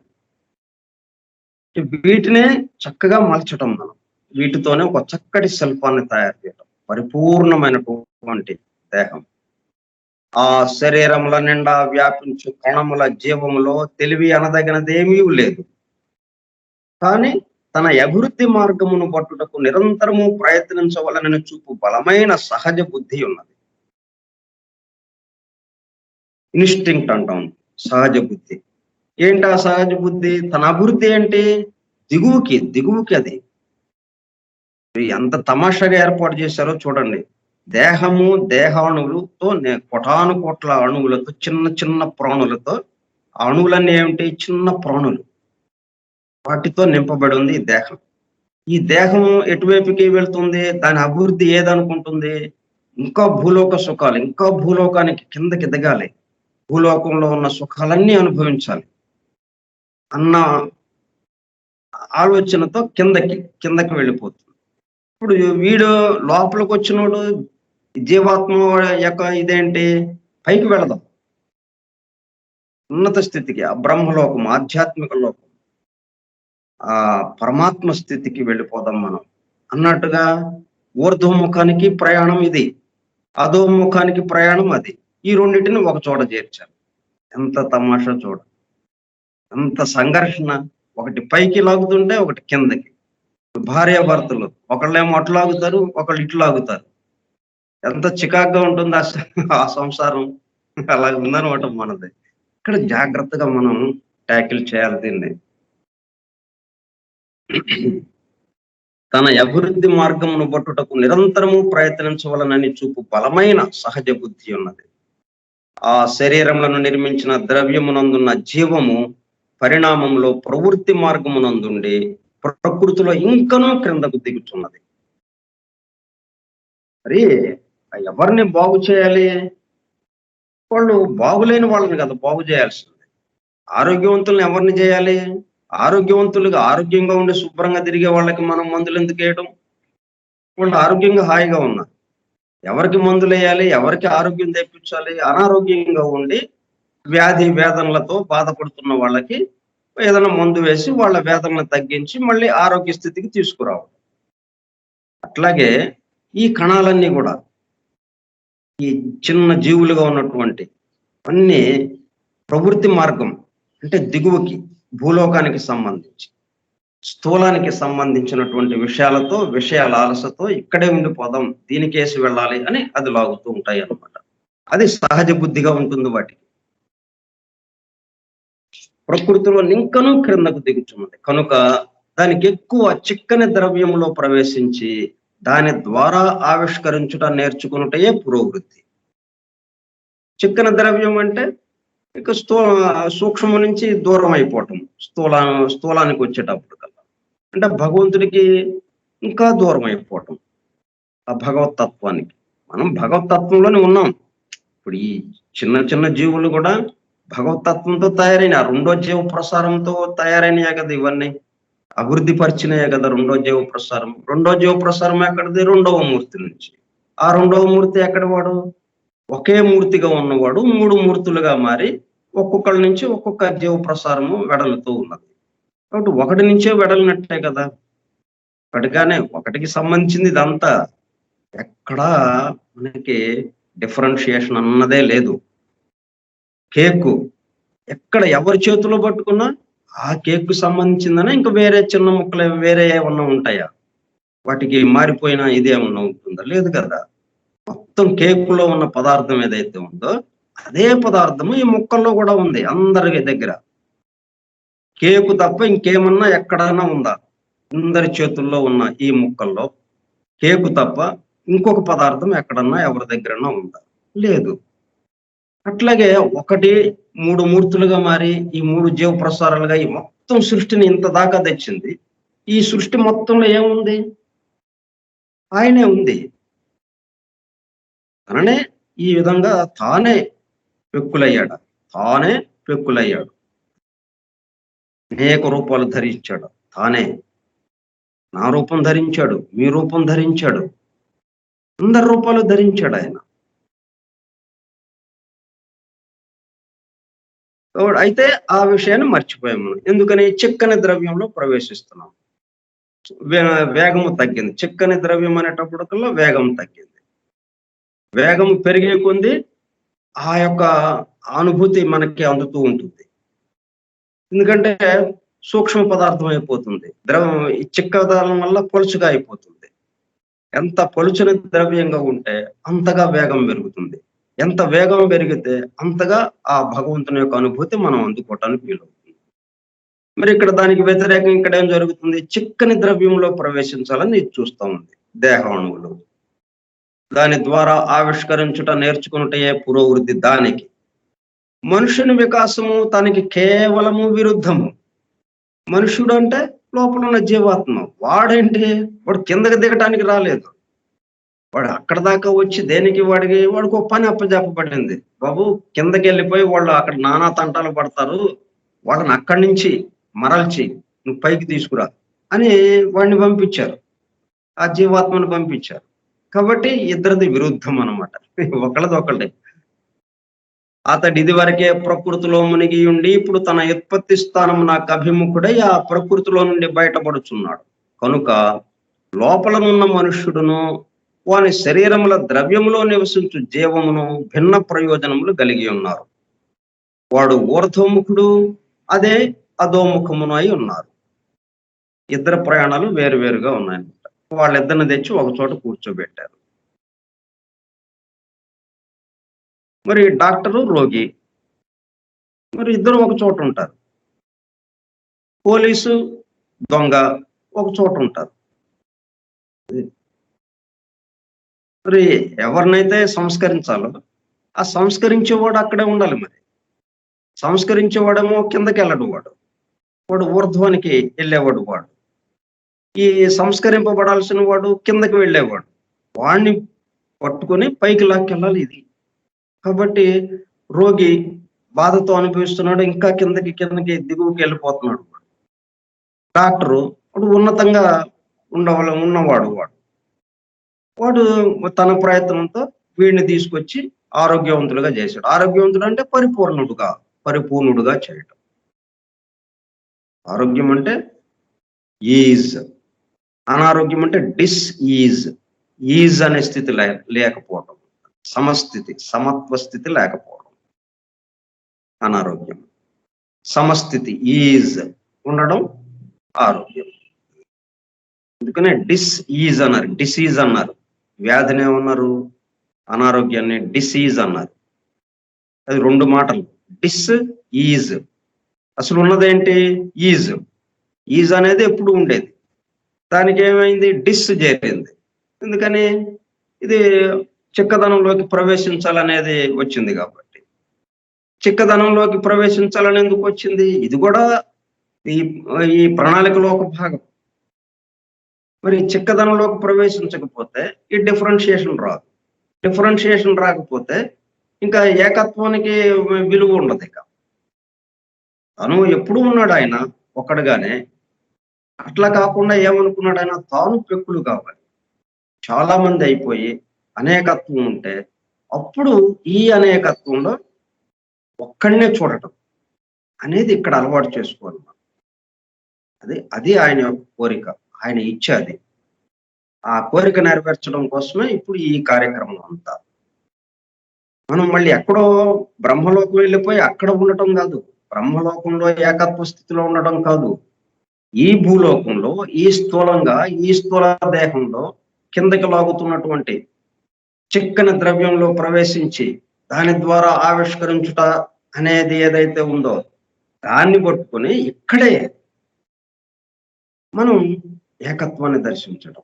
వీటినే చక్కగా మలచటం మనం. వీటితోనే ఒక చక్కటి శిల్పాన్ని తయారు చేయటం. పరిపూర్ణమైనటువంటి దేహం. ఆ శరీరముల నిండా వ్యాపించు కణముల జీవములో తెలివి అనదగినదేమీ లేదు. కానీ తన అభివృద్ధి మార్గమును పట్టుటకు నిరంతరము ప్రయత్నించవలనని చూపు బలమైన సహజ బుద్ధి ఉన్నది. ఇన్స్టింక్ట్ అంటాం సహజ బుద్ధి. ఏంటి ఆ సహజ బుద్ధి? తన అభివృద్ధి ఏంటి? దిగువుకి అది ఎంత తమాషాగా ఏర్పాటు చేశారో చూడండి. దేహము దేహాణువులతో కోటాను కోట్ల అణువులతో, చిన్న చిన్న ప్రాణులతో, ఆ అణువులన్నీ ఏమిటి? చిన్న ప్రాణులు. వాటితో నింపబడి ఉంది ఈ దేహం. ఈ దేహం ఎటువైపుకి వెళ్తుంది? దాని అభివృద్ధి ఏదనుకుంటుంది? ఇంకా భూలోక సుఖాలు, ఇంకా భూలోకానికి కిందకి దిగాలి, భూలోకంలో ఉన్న సుఖాలన్నీ అనుభవించాలి అన్న ఆలోచనతో కిందకి వెళ్ళిపోతుంది. ఇప్పుడు వీడు లోపలికి వచ్చినోడు జీవాత్మ యొక్క ఇదేంటి? పైకి వెళదాం, ఉన్నత స్థితికి, ఆ బ్రహ్మలోకం, ఆధ్యాత్మిక లోకం, ఆ పరమాత్మ స్థితికి వెళ్ళిపోదాం మనం అన్నట్టుగా ఊర్ధ్వముఖానికి ప్రయాణం ఇది, అధోముఖానికి ప్రయాణం అది. ఈ రెండింటిని ఒక చోట చేర్చారు. ఎంత తమాషా చూడ, ఎంత సంఘర్షణ. ఒకటి పైకి లాగుతుంటే ఒకటి కిందకి. భార్యాభర్తలు ఒకళ్ళేమో అటు లాగుతారు, ఒకళ్ళు ఇటు లాగుతారు. ఎంత చికాగ్గా ఉంటుంది ఆ సంసారం. అలా ఉందనమాట మనది. ఇక్కడ జాగ్రత్తగా మనం ట్యాకిల్ చేయాలి దీన్ని. తన అభివృద్ధి మార్గమును పట్టుటకు నిరంతరము ప్రయత్నించవలనని చూపు బలమైన సహజ బుద్ధి ఉన్నది. ఆ శరీరములను నిర్మించిన ద్రవ్యమునందున్న జీవము పరిణామంలో ప్రవృత్తి మార్గమునందుండి ప్రకృతిలో ఇంకనూ క్రిందకు దిగుతున్నది. మరి ఎవరిని బాగు చేయాలి? వాళ్ళు బాగులేని వాళ్ళని కదా బాగు చేయాల్సింది. ఆరోగ్యవంతులను ఎవరిని చేయాలి? ఆరోగ్యంగా ఉండి శుభ్రంగా తిరిగే వాళ్ళకి మనం మందులు ఎందుకు వేయడం? వాళ్ళు ఆరోగ్యంగా హాయిగా ఉన్నారు. ఎవరికి మందులేయాలి? ఎవరికి ఆరోగ్యం తెప్పించాలి? అనారోగ్యంగా ఉండి వ్యాధి వేదనలతో బాధపడుతున్న వాళ్ళకి ఏదైనా మందు వేసి వాళ్ళ వేదనను తగ్గించి మళ్ళీ ఆరోగ్య స్థితికి తీసుకురావాలి. అట్లాగే ఈ కణాలన్నీ కూడా ఈ చిన్న జీవులుగా ఉన్నటువంటి అన్ని ప్రవృత్తి మార్గం అంటే దిగువకి భూలోకానికి సంబంధించి స్థూలానికి సంబంధించినటువంటి విషయాల ఆలసతో ఇక్కడే ఉండిపోదాం, దీనికేసి వెళ్ళాలి అని అది లాగుతూ ఉంటాయి అన్నమాట. అది సహజ బుద్ధిగా ఉంటుంది వాటికి. ప్రకృతిలో ఇంకనూ క్రిందకు దిగుచున్నది కనుక దానికి ఎక్కువ చిక్కని ద్రవ్యంలో ప్రవేశించి దాని ద్వారా ఆవిష్కరించుట నేర్చుకున్నటయే పురోవృత్తి. చిక్కని ద్రవ్యం అంటే ఇక సూక్ష్మం నుంచి దూరం అయిపోవటం, స్థూలానికి వచ్చేటప్పుడు కల్లా అంటే భగవంతుడికి ఇంకా దూరం అయిపోవటం. ఆ భగవతత్వానికి మనం భగవతత్వంలోనే ఉన్నాం. ఇప్పుడు ఈ చిన్న చిన్న జీవులు కూడా భగవతత్వంతో తయారైన రెండో జీవ ప్రసారంతో తయారైనయే కదా ఇవన్నీ, అభివృద్ధి పరిచినయే కదా రెండో జీవ ప్రసారం ఎక్కడిది? రెండవ మూర్తి నుంచి. ఆ రెండవ మూర్తి ఎక్కడి వాడు? ఒకే మూర్తిగా ఉన్నవాడు 3 మూర్తులుగా మారి ఒక్కొక్కళ్ళ నుంచి ఒక్కొక్క జీవ ప్రసారము వెడలుతూ ఉన్నది. కాబట్టి ఒకటి నుంచే వెడలినట్టే కదా. ఒకటికి సంబంధించింది ఇదంతా. ఎక్కడా మనకి డిఫరెన్షియేషన్ అన్నదే లేదు. కేకు ఎక్కడ ఎవరి చేతిలో పట్టుకున్నా ఆ కేక్ కు సంబంధించిందనే, ఇంకా వేరే చిన్న ముక్కలు వేరే ఏమన్నా ఉంటాయా? వాటికి మారిపోయిన ఇదేమన్నా ఉంటుందా? లేదు కదా. మొత్తం కేకులో ఉన్న పదార్థం ఏదైతే ఉందో అదే పదార్థము ఈ ముక్కల్లో కూడా ఉంది అందరి దగ్గర. కేకు తప్ప ఇంకేమన్నా ఎక్కడైనా ఉందా? అందరి చేతుల్లో ఉన్న ఈ ముక్కల్లో కేకు తప్ప ఇంకొక పదార్థం ఎక్కడన్నా ఎవరి దగ్గరన్నా ఉందా? లేదు. అట్లాగే ఒకటి 3 మూర్తులుగా మారి ఈ 3 జీవ ప్రసారాలుగా ఈ మొత్తం సృష్టిని ఇంత దాకా తెచ్చింది. ఈ సృష్టి మొత్తంలో ఏముంది? ఆయనే ఉంది. తననే ఈ విధంగా తానే పెక్కులయ్యాడు. అనేక రూపాలు ధరించాడు. తానే నా రూపం ధరించాడు, మీ రూపం ధరించాడు, అందరి రూపాలు ధరించాడు ఆయన. అయితే ఆ విషయాన్ని మర్చిపోయాం మనం. ఎందుకని? చిక్కని ద్రవ్యంలో ప్రవేశిస్తున్నాం. వేగము తగ్గింది. చిక్కని ద్రవ్యం అనేటప్పటికల్లా వేగం తగ్గింది. వేగం పెరిగే కొంది ఆ యొక్క అనుభూతి మనకి అందుతూ ఉంటుంది. ఎందుకంటే సూక్ష్మ పదార్థం అయిపోతుంది. ఈ చిక్కదనం వల్ల పలుచుగా అయిపోతుంది. ఎంత పలుచని ద్రవ్యంగా ఉంటే అంతగా వేగం పెరుగుతుంది. ఎంత వేగం పెరిగితే అంతగా ఆ భగవంతుని యొక్క అనుభూతి మనం అందుకోవటానికి వీలవుతుంది. మరి ఇక్కడ దానికి వ్యతిరేకంగా ఇక్కడ ఏం జరుగుతుంది? చిక్కని ద్రవ్యంలో ప్రవేశించాలని ఇది చూస్తూ ఉంది దేహాణువులు. దాని ద్వారా ఆవిష్కరించుట నేర్చుకున్నటయే పురోవృద్ధి దానికి. మనుషుని వికాసము తనకి కేవలము విరుద్ధము. మనుషుడు అంటే లోపల ఉన్న జీవాత్మ. వాడేంటి? వాడు కిందకి దిగటానికి రాలేదు. వాడు అక్కడ దాకా వచ్చి దేనికి? వాడికి ఒక పని అప్పజెప్పబడింది. బాబు కిందకి వెళ్ళిపోయి వాళ్ళు అక్కడ నానా తంటాలు పడతారు, వాళ్ళని అక్కడి నుంచి మరల్చి నువ్వు పైకి తీసుకురా అని వాడిని పంపించారు. ఆ జీవాత్మను పంపించారు. కాబట్టి ఇద్దరిది విరుద్ధం అన్నమాట. ఒకళ్ళది ఒకళ్ళే. అతడు ఇది వరకే ప్రకృతిలో మునిగి ఉండి ఇప్పుడు తన ఉత్పత్తి స్థానం నాకు అభిముఖుడై ఆ ప్రకృతిలో నుండి బయటపడుచున్నాడు. కనుక లోపలనున్న మనుష్యుడును వాని శరీరముల ద్రవ్యములో నివసించు జీవమును భిన్న ప్రయోజనములు కలిగి ఉన్నారు. వాడు ఊర్ధ్వముఖుడు, అదే అధోముఖమును అయి ఉన్నారు. ఇద్దరు ప్రయాణాలు వేరువేరుగా ఉన్నాయన్నమాట. వాళ్ళిద్దరిని తెచ్చి ఒక చోట కూర్చోబెట్టారు. మరి డాక్టరు, రోగి మరి ఇద్దరు ఒక చోట ఉంటారు. పోలీసు, దొంగ ఒక చోట ఉంటారు. మరి ఎవరినైతే సంస్కరించాలో ఆ సంస్కరించేవాడు అక్కడే ఉండాలి. మరి సంస్కరించేవాడేమో కిందకి వెళ్ళడు, వాడు ఊర్ధ్వానికి వెళ్ళేవాడు. వాడు ఈ సంస్కరింపబడాల్సిన వాడు కిందకి వెళ్ళేవాడు. వాడిని పట్టుకొని పైకి లాక్కెళ్ళాలి ఇది. కాబట్టి రోగి బాధతో అనుభవిస్తున్నాడు, ఇంకా కిందకి దిగువకి వెళ్ళిపోతున్నాడు. డాక్టరు వాడు ఉన్నతంగా ఉన్నవాడు వాడు తన ప్రయత్నంతో వీడిని తీసుకొచ్చి ఆరోగ్యవంతులుగా చేశాడు. ఆరోగ్యవంతుడు అంటే పరిపూర్ణుడుగా చేయటం. ఆరోగ్యం అంటే ఈజ్, అనారోగ్యం అంటే ఈజ్ అనే స్థితి లేకపోవడం, సమత్వ స్థితి లేకపోవడం అనారోగ్యం. సమస్థితి ఈజ్ ఉండడం ఆరోగ్యం. అందుకనే డిసీజ్ అన్నారు. వ్యాధిని ఏమన్నారు? అనారోగ్యాన్ని డిసీజ్ అన్నారు. అది 2 మాటలు. ఈజ్, అసలు ఉన్నదేంటి? ఈజ్ అనేది ఎప్పుడు ఉండేది, దానికి ఏమైంది? చేరింది. ఎందుకని? ఇది చిక్కదనంలోకి ప్రవేశించాలనేది వచ్చింది కాబట్టి. చిక్కదనంలోకి ప్రవేశించాలని ఎందుకు వచ్చింది? ఇది కూడా ఈ ప్రణాళికలో ఒక భాగం. మరి చిక్కదనంలోకి ప్రవేశించకపోతే ఈ డిఫరెన్షియేషన్ రాదు. డిఫరెన్షియేషన్ రాకపోతే ఇంకా ఏకత్వానికి విలువ ఉండదు. ఇక తను ఎప్పుడు ఉన్నాడు ఆయన ఒక్కడుగానే. అట్లా కాకుండా ఏమనుకున్నాడు ఆయన? తాను పెక్కులు కావాలి, చాలా మంది అయిపోయి అనేకత్వం ఉంటే అప్పుడు ఈ అనేకత్వంలో ఒక్కడనే చూడటం అనేది ఇక్కడ అలవాటు చేసుకోవాలి. అది ఆయన యొక్క కోరిక, ఆయన ఇచ్చ. అది ఆ కోరిక నెరవేర్చడం కోసమే ఇప్పుడు ఈ కార్యక్రమం అంతా. మనం మళ్ళీ ఎక్కడో బ్రహ్మలోకం వెళ్ళిపోయి అక్కడ ఉండటం కాదు, బ్రహ్మలోకంలో ఏకత్వ స్థితిలో ఉండటం కాదు, ఈ భూలోకంలో ఈ స్థూల దేహంలో కిందకి లాగుతున్నటువంటి చిక్కని ద్రవ్యంలో ప్రవేశించి దాని ద్వారా ఆవిష్కరించుట అనేది ఏదైతే ఉందో దాన్ని పట్టుకొని ఇక్కడే మనం ఏకత్వాన్ని దర్శించడం.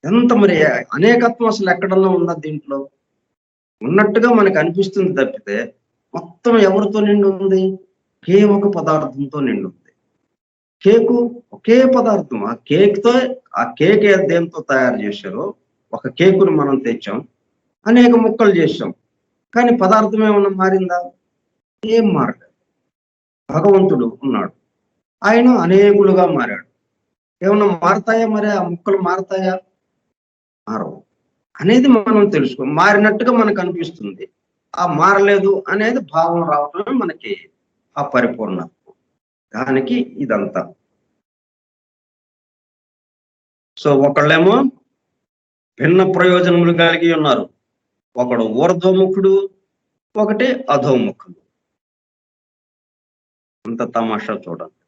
ఎంత మరి అనేకత్వం అసలు ఎక్కడన్నా ఉందా? దీంట్లో ఉన్నట్టుగా మనకు అనిపిస్తుంది తప్పితే మొత్తం ఎవరితో నిండి ఉంది? ఒకే ఒక పదార్థంతో నిండి ఉంది. కేకు ఒకే పదార్థం. ఆ కేక్ దేంతో తయారు చేశారో ఒక కేకును మనం తెచ్చాం, అనేక ముక్కలు చేసాం, కానీ పదార్థం ఏమన్నా మారిందా? ఏం మారలేదు. భగవంతుడు ఉన్నాడు, ఆయన అనేకులుగా మారాడు. ఏమన్నా మారతాయా? మరి ఆ ముక్కలు మారతాయా? మారవు అనేది మనం తెలుసుకో. మారినట్టుగా మనకు అనిపిస్తుంది, ఆ మారలేదు అనేది భావం రావటమే మనకి ఆ పరిపూర్ణత్వం. దానికి ఇదంతా. సో ఒకళ్ళేమో భిన్న ప్రయోజనములు కలిగి ఉన్నారు. ఒకడు ఊర్ధ్వముఖుడు, ఒకటి అధోముఖుడు. అంత తమాషా చూడండి.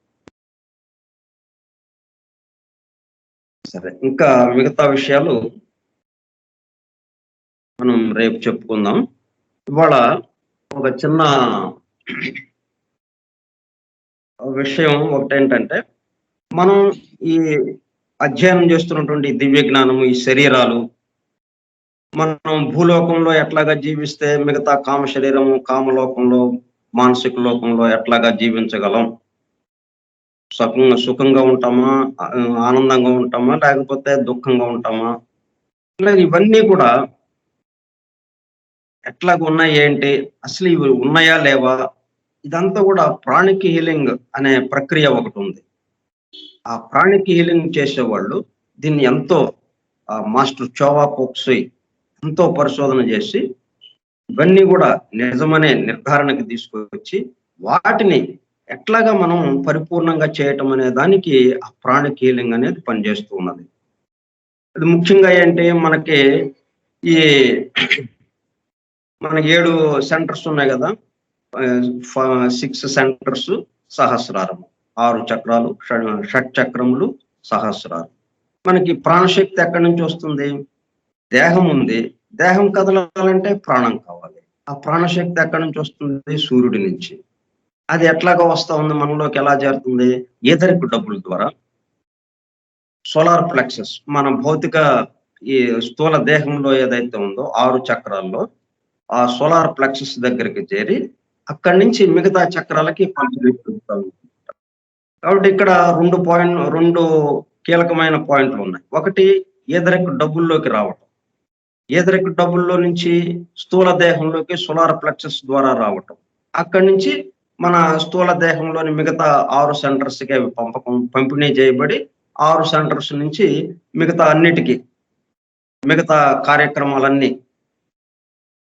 సరే, ఇంకా మిగతా విషయాలు మనం రేపు చెప్పుకుందాం. ఇవాళ ఒక చిన్న విషయం ఒకటేంటంటే, మనం ఈ అధ్యయనం చేస్తున్నటువంటి దివ్య జ్ఞానము, ఈ శరీరాలు, మనం భూలోకంలో ఎట్లాగా జీవిస్తే మిగతా కామ శరీరము, కామలోకంలో, మానసిక లోకంలో ఎట్లాగా జీవించగలం, సుఖంగా ఉంటామా, ఆనందంగా ఉంటామా, లేకపోతే దుఃఖంగా ఉంటామా, ఇవన్నీ కూడా ఎట్లాగా ఉన్నాయి, ఏంటి అసలు ఇవి ఉన్నాయా లేవా, ఇదంతా కూడా ప్రాణిక్ హీలింగ్ అనే ప్రక్రియ ఒకటి ఉంది. ఆ ప్రాణిక్ హీలింగ్ చేసేవాళ్ళు దీన్ని ఎంతో మాస్టర్ చోవా పోక్సోయ్ ఎంతో పరిశోధన చేసి ఇవన్నీ కూడా నిజమనే నిర్ధారణకి తీసుకొచ్చి వాటిని ఎట్లాగా మనం పరిపూర్ణంగా చేయటం అనే దానికి ఆ ప్రాణిక్ హీలింగ్ అనేది పనిచేస్తూ ఉన్నది. అది ముఖ్యంగా ఏంటి, మనకి 7 సెంటర్స్ ఉన్నాయి కదా, 6 సెంటర్స్, సహస్రారం, 6 చక్రాలు, షట్ చక్రములు, సహస్రారం. మనకి ప్రాణశక్తి ఎక్కడి నుంచి వస్తుంది? దేహం ఉంది, దేహం కదలాలంటే ప్రాణం కావాలి. ఆ ప్రాణశక్తి ఎక్కడి నుంచి వస్తుంది? సూర్యుడి నుంచి. అది ఎట్లాగా వస్తా ఉంది, మనలోకి ఎలా చేరుతుంది? ఈథరిక్ డబ్బుల ద్వారా. సోలార్ ప్లెక్సస్, మన భౌతిక ఈ స్థూల దేహంలో ఏదైతే ఉందో 6 చక్రాల్లో ఆ సోలార్ ప్లెక్సస్ దగ్గరికి చేరి అక్కడి నుంచి మిగతా చక్రాలకి పంపిణీ. కాబట్టి ఇక్కడ 2 కీలకమైన పాయింట్లు ఉన్నాయి. ఒకటి, ఈథరిక్ డబ్బుల్లోకి రావటం. ఈథరిక్ డబ్బుల్లో నుంచి స్థూల దేహంలోకి సోలార్ ప్లెక్సస్ ద్వారా రావటం. అక్కడి నుంచి మన స్థూల దేహంలోని మిగతా 6 సెంటర్స్‌కి అవి పంపిణీ చేయబడి 6 సెంటర్స్ నుంచి మిగతా అన్నిటికి మిగతా కార్యక్రమాలన్నీ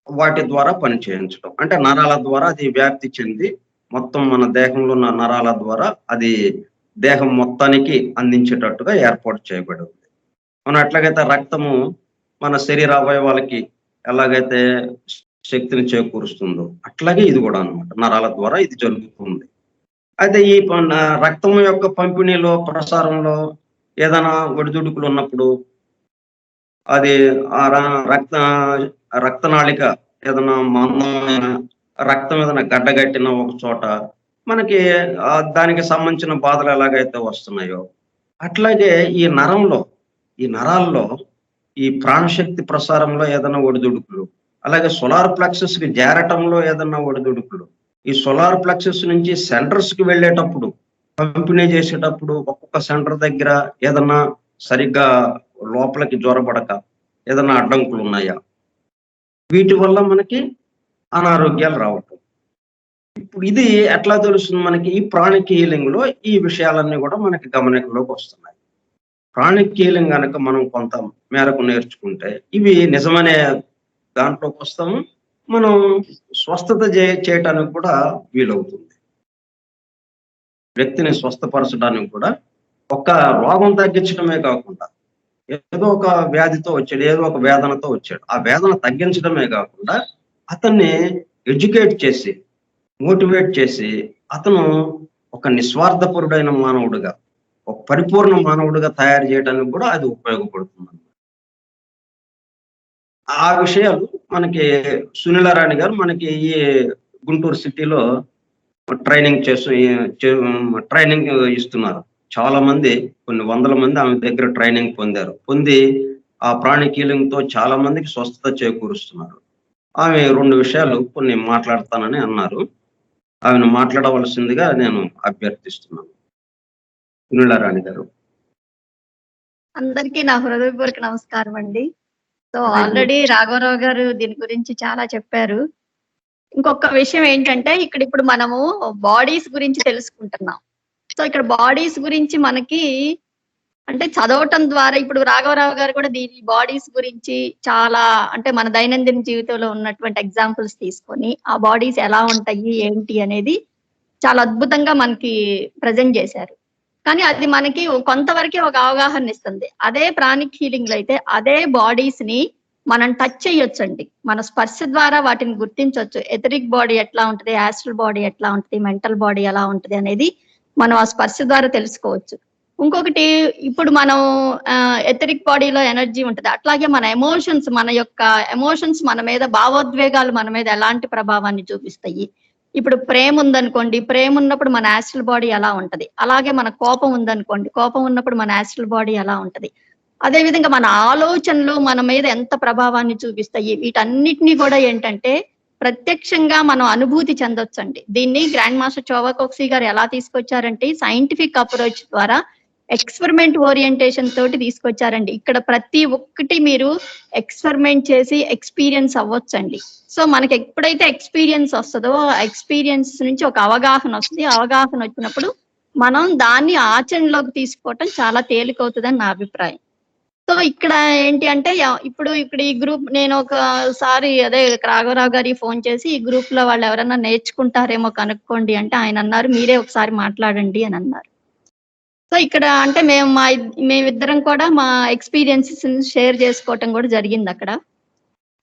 వాటి ద్వారా పని చేయించడం. అంటే నరాల ద్వారా అది వ్యాప్తి చెంది మొత్తం మన దేహంలో ఉన్న నరాల ద్వారా అది దేహం మొత్తానికి అందించేటట్టుగా ఏర్పాటు చేయబడి ఉంది. మనం ఎట్లాగైతే రక్తము మన శరీర అవయవాలకి ఎలాగైతే శక్తిని చేకూరుస్తుందో అట్లాగే ఇది కూడా అన్నమాట. నరాల ద్వారా ఇది జరుగుతుంది. అయితే ఈ రక్తం యొక్క పంపిణీలో, ప్రసారంలో ఏదైనా ఒడిదుడుకులు ఉన్నప్పుడు అది రక్తనాళిక ఏదైనా మందమైన రక్తం ఏదైనా గడ్డగట్టిన ఒక చోట మనకి దానికి సంబంధించిన బాధలు ఎలాగైతే వస్తున్నాయో అట్లాగే ఈ నరాల్లో ఈ ప్రాణశక్తి ప్రసారంలో ఏదైనా ఒడిదుడుకులు, అలాగే సోలార్ ప్లెక్సస్ కి చేరటంలో ఏదన్నా ఒడిదుడుకులు, ఈ సోలార్ ప్లెక్సస్ నుంచి సెంటర్స్ కి వెళ్ళేటప్పుడు పంపిణీ చేసేటప్పుడు ఒక్కొక్క సెంటర్ దగ్గర ఏదన్నా సరిగ్గా లోపలికి జ్వరపడక ఏదన్నా అడ్డంకులు ఉన్నాయా, వీటి వల్ల మనకి అనారోగ్యాలు రావటం. ఇప్పుడు ఇది ఎట్లా తెలుస్తుంది మనకి? ఈ ప్రాణిక్ హీలింగ్ లో ఈ విషయాలన్నీ కూడా మనకి గమనికలోకి వస్తున్నాయి. ప్రాణిక్ హీలింగ్ కనుక మనం కొంత మేరకు నేర్చుకుంటే ఇవి నిజమనే దాంట్లోకి వస్తాము. మనం స్వస్థత చేయటానికి కూడా వీలవుతుంది. వ్యక్తిని స్వస్థపరచడానికి కూడా ఒక్క రోగం తగ్గించడమే కాకుండా ఏదో ఒక వ్యాధితో వచ్చాడు, ఏదో ఒక వేదనతో వచ్చాడు, ఆ వేదన తగ్గించడమే కాకుండా అతన్ని ఎడ్యుకేట్ చేసి, మోటివేట్ చేసి అతను ఒక నిస్వార్థపరుడైన మానవుడిగా, ఒక పరిపూర్ణ మానవుడిగా తయారు చేయడానికి కూడా అది ఉపయోగపడుతుంది. ఆ విషయాలు మనకి సునీలారాణి గారు మనకి ఈ గుంటూరు సిటీలో ట్రైనింగ్ ఇస్తున్నారు. చాలా మంది, కొన్ని వందల మంది ఆమె దగ్గర ట్రైనింగ్ పొంది ఆ ప్రాణిక్ హీలింగ్ తో చాలా మందికి స్వస్థత చేకూరుస్తున్నారు. ఆమె 2 విషయాలు కొన్ని మాట్లాడతానని అన్నారు. ఆమెను మాట్లాడవలసిందిగా నేను అభ్యర్థిస్తున్నాను. సునీలారాణి గారు. అందరికీ నా హృదయపూర్వక నమస్కారం అండి. సో ఆల్రెడీ రాఘవరావు గారు దీని గురించి చాలా చెప్పారు. ఇంకొక విషయం ఏంటంటే ఇప్పుడు మనము బాడీస్ గురించి తెలుసుకుంటున్నాం. సో ఇక్కడ బాడీస్ గురించి మనకి అంటే చదవటం ద్వారా ఇప్పుడు రాఘవరావు గారు కూడా దీని బాడీస్ గురించి చాలా అంటే మన దైనందిన జీవితంలో ఉన్నటువంటి ఎగ్జాంపుల్స్ తీసుకొని ఆ బాడీస్ ఎలా ఉంటాయి ఏంటి అనేది చాలా అద్భుతంగా మనకి ప్రజెంట్ చేశారు. కానీ అది మనకి కొంతవరకే ఒక అవగాహన ఇస్తుంది. అదే ప్రాణిక్ హీలింగ్ లో అయితే అదే బాడీస్ ని మనం టచ్ చేయొచ్చండి. మన స్పర్శ ద్వారా వాటిని గుర్తించవచ్చు. ఎథరిక్ బాడీ ఎట్లా ఉంటది, యాస్ట్రల్ బాడీ ఎట్లా ఉంటది, మెంటల్ బాడీ ఎలా ఉంటది అనేది మనం ఆ స్పర్శ ద్వారా తెలుసుకోవచ్చు. ఇంకొకటి ఇప్పుడు మనం ఎథరిక్ బాడీలో ఎనర్జీ ఉంటది. అట్లాగే మన ఎమోషన్స్ మన మీద, భావోద్వేగాలు మన మీద ఎలాంటి ప్రభావాన్ని చూపిస్తాయి. ఇప్పుడు ప్రేమ ఉందనుకోండి, ప్రేమ ఉన్నప్పుడు మన యాస్ట్రల్ బాడీ ఎలా ఉంటది. అలాగే మన కోపం ఉందనుకోండి, కోపం ఉన్నప్పుడు మన యాస్ట్రల్ బాడీ ఎలా ఉంటది. అదే విధంగా మన ఆలోచనలు మన మీద ఎంత ప్రభావాన్ని చూపిస్తాయి. వీటన్నిటిని కూడా ఏంటంటే ప్రత్యక్షంగా మనం అనుభూతి చెందొచ్చండి. దీన్ని గ్రాండ్ మాస్టర్ చోవాకోక్సీ గారు ఎలా తీసుకొచ్చారంటే సైంటిఫిక్ అప్రోచ్ ద్వారా ఎక్స్పెరిమెంట్ ఓరియంటేషన్ తోటి తీసుకొచ్చారండి. ఇక్కడ ప్రతి ఒక్కటి మీరు ఎక్స్పెరిమెంట్ చేసి ఎక్స్పీరియన్స్ అవ్వచ్చండి. సో మనకి ఎప్పుడైతే ఎక్స్పీరియన్స్ వస్తుందో ఆ ఎక్స్పీరియన్స్ నుంచి ఒక అవగాహన వస్తుంది. అవగాహన వచ్చినప్పుడు మనం దాన్ని ఆచరణలోకి తీసుకోవటం చాలా తేలికవుతుందని నా అభిప్రాయం. సో ఇక్కడ ఏంటి అంటే ఇప్పుడు ఈ గ్రూప్ నేను ఒకసారి అదే రాఘవరావు గారికి ఫోన్ చేసి ఈ గ్రూప్ లో వాళ్ళు ఎవరైనా నేర్చుకుంటారేమో కనుక్కోండి అంటే ఆయన అన్నారు మీరే ఒకసారి మాట్లాడండి అని అన్నారు. సో ఇక్కడ అంటే మేమిద్దరం కూడా మా ఎక్స్పీరియన్సెస్ షేర్ చేసుకోవటం కూడా జరిగింది అక్కడ.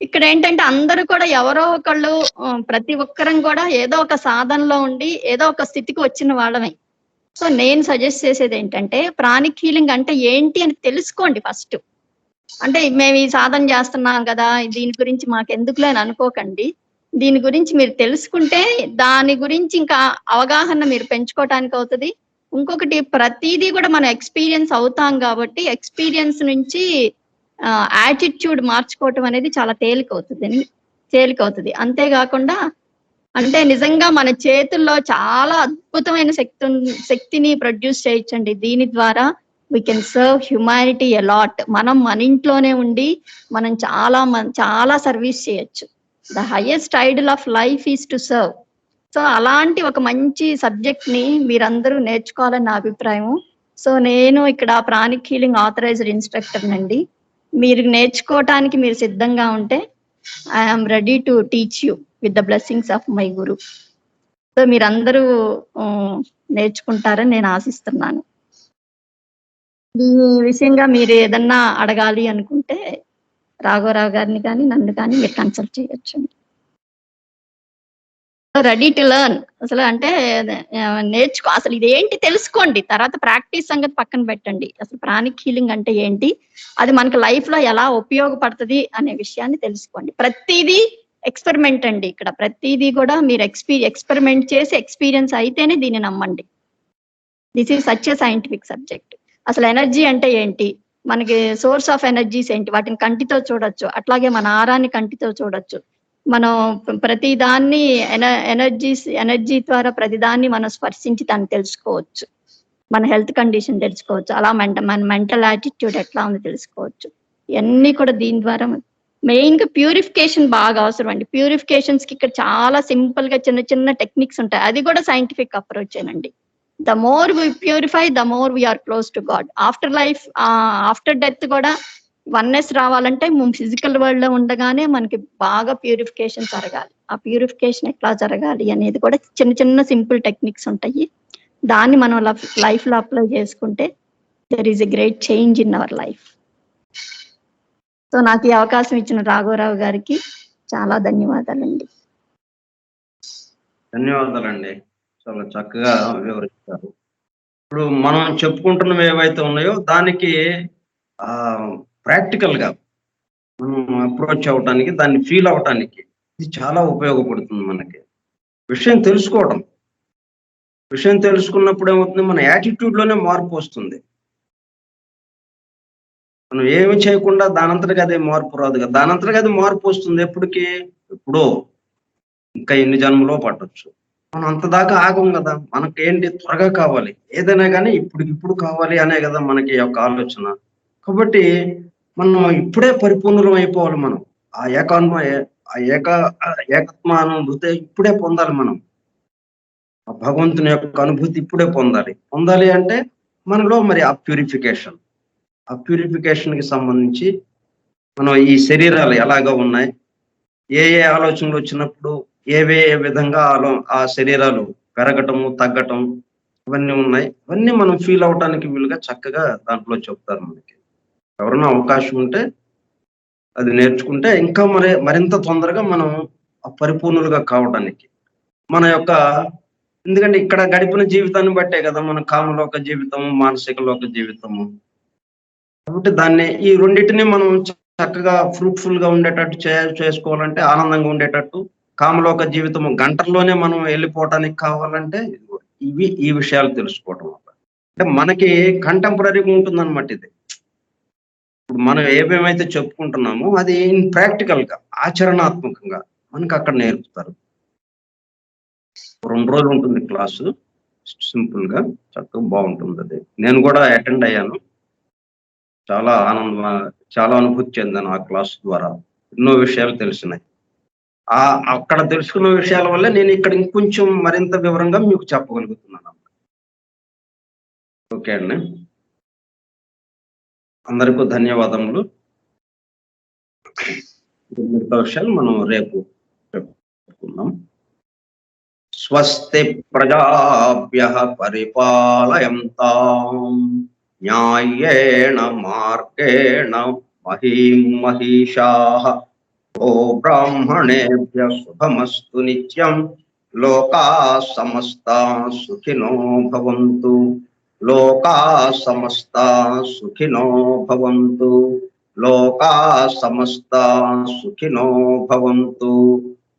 ఇక్కడ ఏంటంటే అందరూ కూడా ఎవరో ఒకళ్ళు ప్రతి ఒక్కరం కూడా ఏదో ఒక సాధనలో ఉండి ఏదో ఒక స్థితికి వచ్చిన వాళ్ళమే. సో నేను సజెస్ట్ చేసేది ఏంటంటే ప్రాణిక్ హీలింగ్ అంటే ఏంటి అని తెలుసుకోండి ఫస్ట్. అంటే మేము ఈ సాధన చేస్తున్నాం కదా, దీని గురించి మాకెందుకులే అని అనుకోకండి. దీని గురించి మీరు తెలుసుకుంటే దాని గురించి ఇంకా అవగాహన మీరు పెంచుకోవటానికి అవుతుంది. ఇంకొకటి ప్రతిదీ కూడా మనం ఎక్స్పీరియన్స్ అవుతాం కాబట్టి ఎక్స్పీరియన్స్ నుంచి యాటిట్యూడ్ మార్చుకోవటం అనేది చాలా తేలికవుతుంది. అంతేకాకుండా అంటే నిజంగా మన చేతుల్లో చాలా అద్భుతమైన శక్తిని ప్రొడ్యూస్ చేయొచ్చండి. దీని ద్వారా we can serve humanity a lot. మనం మన ఇంట్లోనే ఉండి మనం చాలా సర్వీస్ చేయొచ్చు. The highest ideal of life is to serve. So అలాంటి ఒక మంచి సబ్జెక్ట్ ని మీరందరూ నేర్చుకోవాలని నా అభిప్రాయం. సో నేను ఇక్కడ ప్రాణిక్ హీలింగ్ ఆథరైజ్డ్ ఇన్స్ట్రక్టర్ నండి. మీరు నేర్చుకోవటానికి మీరు సిద్ధంగా ఉంటే I'm ready to teach you with the blessings of my Guru. So మీరందరూ నేర్చుకుంటారని నేను ఆశిస్తున్నాను. ఈ విషయంగా మీరు ఏదన్నా అడగాలి అనుకుంటే రాఘవరావు గారిని కానీ నన్ను కానీ మీరు కన్సల్ట్ చేయొచ్చు. Ready to learn. అసలు అంటే నేర్చుకో, అసలు ఇదేంటి తెలుసుకోండి. తర్వాత ప్రాక్టీస్ సంగతి పక్కన పెట్టండి. అసలు ప్రాణిక్ హీలింగ్ అంటే ఏంటి, అది మనకి లైఫ్ లో ఎలా ఉపయోగపడుతుంది అనే విషయాన్ని తెలుసుకోండి. ప్రతిదీ ఎక్స్పెరిమెంట్ అండి. ఇక్కడ ప్రతిదీ కూడా మీరు ఎక్స్పెరిమెంట్ చేసి ఎక్స్పీరియన్స్ అయితేనే దీన్ని నమ్మండి. This is such a scientific subject. అసలు ఎనర్జీ అంటే ఏంటి, మనకి సోర్స్ ఆఫ్ ఎనర్జీస్ ఏంటి, వాటిని కంటితో చూడొచ్చు. అట్లాగే మన ఆరాన్ని కంటితో చూడొచ్చు. మనం ప్రతి దాన్ని ఎనర్జీ ద్వారా ప్రతిదాన్ని మనం స్పర్శించి దాన్ని తెలుసుకోవచ్చు. మన హెల్త్ కండిషన్ తెలుసుకోవచ్చు. అలా మన మెంటల్ యాటిట్యూడ్ ఎట్లా ఉంది తెలుసుకోవచ్చు. ఇవన్నీ కూడా దీని ద్వారా మెయిన్ గా ప్యూరిఫికేషన్ బాగా అవసరం అండి. ప్యూరిఫికేషన్స్ కి ఇక్కడ చాలా సింపుల్ గా చిన్న చిన్న టెక్నిక్స్ ఉంటాయి. అది కూడా సైంటిఫిక్ అప్రోచ్ ఏనండి. The more we purify the more we are close to God. After life, after death కూడా వన్నెస్ రావాలంటే ఫిజికల్ వరల్డ్ లో ఉండగానే మనకి బాగా ప్యూరిఫికేషన్ జరగాలి. ఆ ప్యూరిఫికేషన్ ఎట్లా జరగాలి అనేది కూడా చిన్న చిన్న సింపుల్ టెక్నిక్స్ ఉంటాయి. దాన్ని మనం లైఫ్ లో అప్లై చేసుకుంటే there is a great change in our life. So నాకు ఈ అవకాశం ఇచ్చిన రాఘవరావు గారికి చాలా ధన్యవాదాలండి. ధన్యవాదాలండి, చాలా చక్కగా వివరించారు. ఇప్పుడు మనం చెప్పుకుంటున్నవి ఏవైతే ఉన్నాయో దానికి ప్రాక్టికల్ గా మనం అప్రోచ్ అవటానికి, దాన్ని ఫీల్ అవటానికి ఇది చాలా ఉపయోగపడుతుంది. మనకి విషయం తెలుసుకున్నప్పుడు ఏమవుతుంది, మన యాటిట్యూడ్ లోనే మార్పు వస్తుంది. మనం ఏమి చేయకుండా దానంతటికి అదే మార్పు రాదు కదా. దానంతటికి అది మార్పు వస్తుంది ఎప్పుడో, ఇంకా ఎన్ని జన్మలో పట్టొచ్చు. మనం అంత దాకా ఆగం కదా. మనకేంటి, త్వరగా కావాలి, ఏదైనా కానీ ఇప్పుడు కావాలి అనే కదా మనకి యొక్క ఆలోచన. కాబట్టి మనం ఇప్పుడే పరిపూర్ణం అయిపోవాలి. మనం ఆ ఏకత్మానుభూతి ఇప్పుడే పొందాలి. మనం ఆ భగవంతుని యొక్క అనుభూతి ఇప్పుడే పొందాలి అంటే మనలో మరి ఆ ప్యూరిఫికేషన్ కి సంబంధించి మనం ఈ శరీరాలు ఎలాగా ఉన్నాయి, ఏ ఆలోచనలు వచ్చినప్పుడు ఏ విధంగా ఆ శరీరాలు పెరగటము తగ్గటం ఇవన్నీ ఉన్నాయి. ఇవన్నీ మనం ఫీల్ అవటానికి వీలుగా చక్కగా దాంట్లో చెప్తారు. మనకి ఎవరైనా అవకాశం ఉంటే అది నేర్చుకుంటే ఇంకా మరింత తొందరగా మనం పరిపూర్ణులుగా కావడానికి మన యొక్క, ఎందుకంటే ఇక్కడ గడిపిన జీవితాన్ని బట్టే కదా మన కామలోక జీవితము, మానసిక లోక జీవితము. కాబట్టి దాన్ని ఈ రెండింటిని మనం చక్కగా ఫ్రూట్ఫుల్ గా ఉండేటట్టు చేసుకోవాలంటే, ఆనందంగా ఉండేటట్టు, కామలోక జీవితము గంటల్లోనే మనం వెళ్ళిపోవటానికి కావాలంటే ఈ విషయాలు తెలుసుకోవటం అంటే మనకి కంటెంపరీగా ఉంటుందన్నమాట. ఇది ఇప్పుడు మనం ఏమేమైతే చెప్పుకుంటున్నామో అది ప్రాక్టికల్ గా, ఆచరణాత్మకంగా మనకి అక్కడ నేర్పుతారు. 2 రోజులు ఉంటుంది క్లాసు. సింపుల్ గా చక్కగా బాగుంటుంది. అది నేను కూడా అటెండ్ అయ్యాను. చాలా చాలా అనుభూతి చెందాను ఆ క్లాస్ ద్వారా. ఎన్నో విషయాలు తెలిసినాయి. అక్కడ తెలుసుకున్న విషయాల వల్ల నేను ఇక్కడ ఇంకొంచెం మరింత వివరంగా మీకు చెప్పగలుగుతున్నాను. ఓకే అండి, అందరికీ ధన్యవాదములు. మిగతా విషయాలు మనం రేపు చెప్పుకుందాం. స్వస్తి ప్రజాభ్యః పరిపాలయంతాం న్యాయేణ మార్గేణ మహీం మహిషాః. ఓ బ్రాహ్మణేభ్యః శుభమస్తు నిత్యం. లోకాః సమస్తాః సుఖినో భవంతు. లోకాః సమస్తాః సుఖినో భవంతు. లోకాః సమస్తాః సుఖినో భవంతు.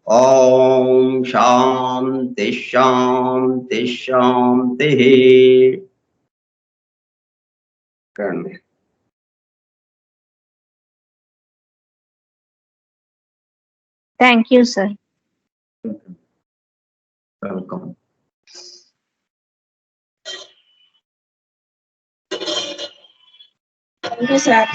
ఓం శాంతి శాంతి శాంతి. Thank you sir. Welcome. Thank you sir.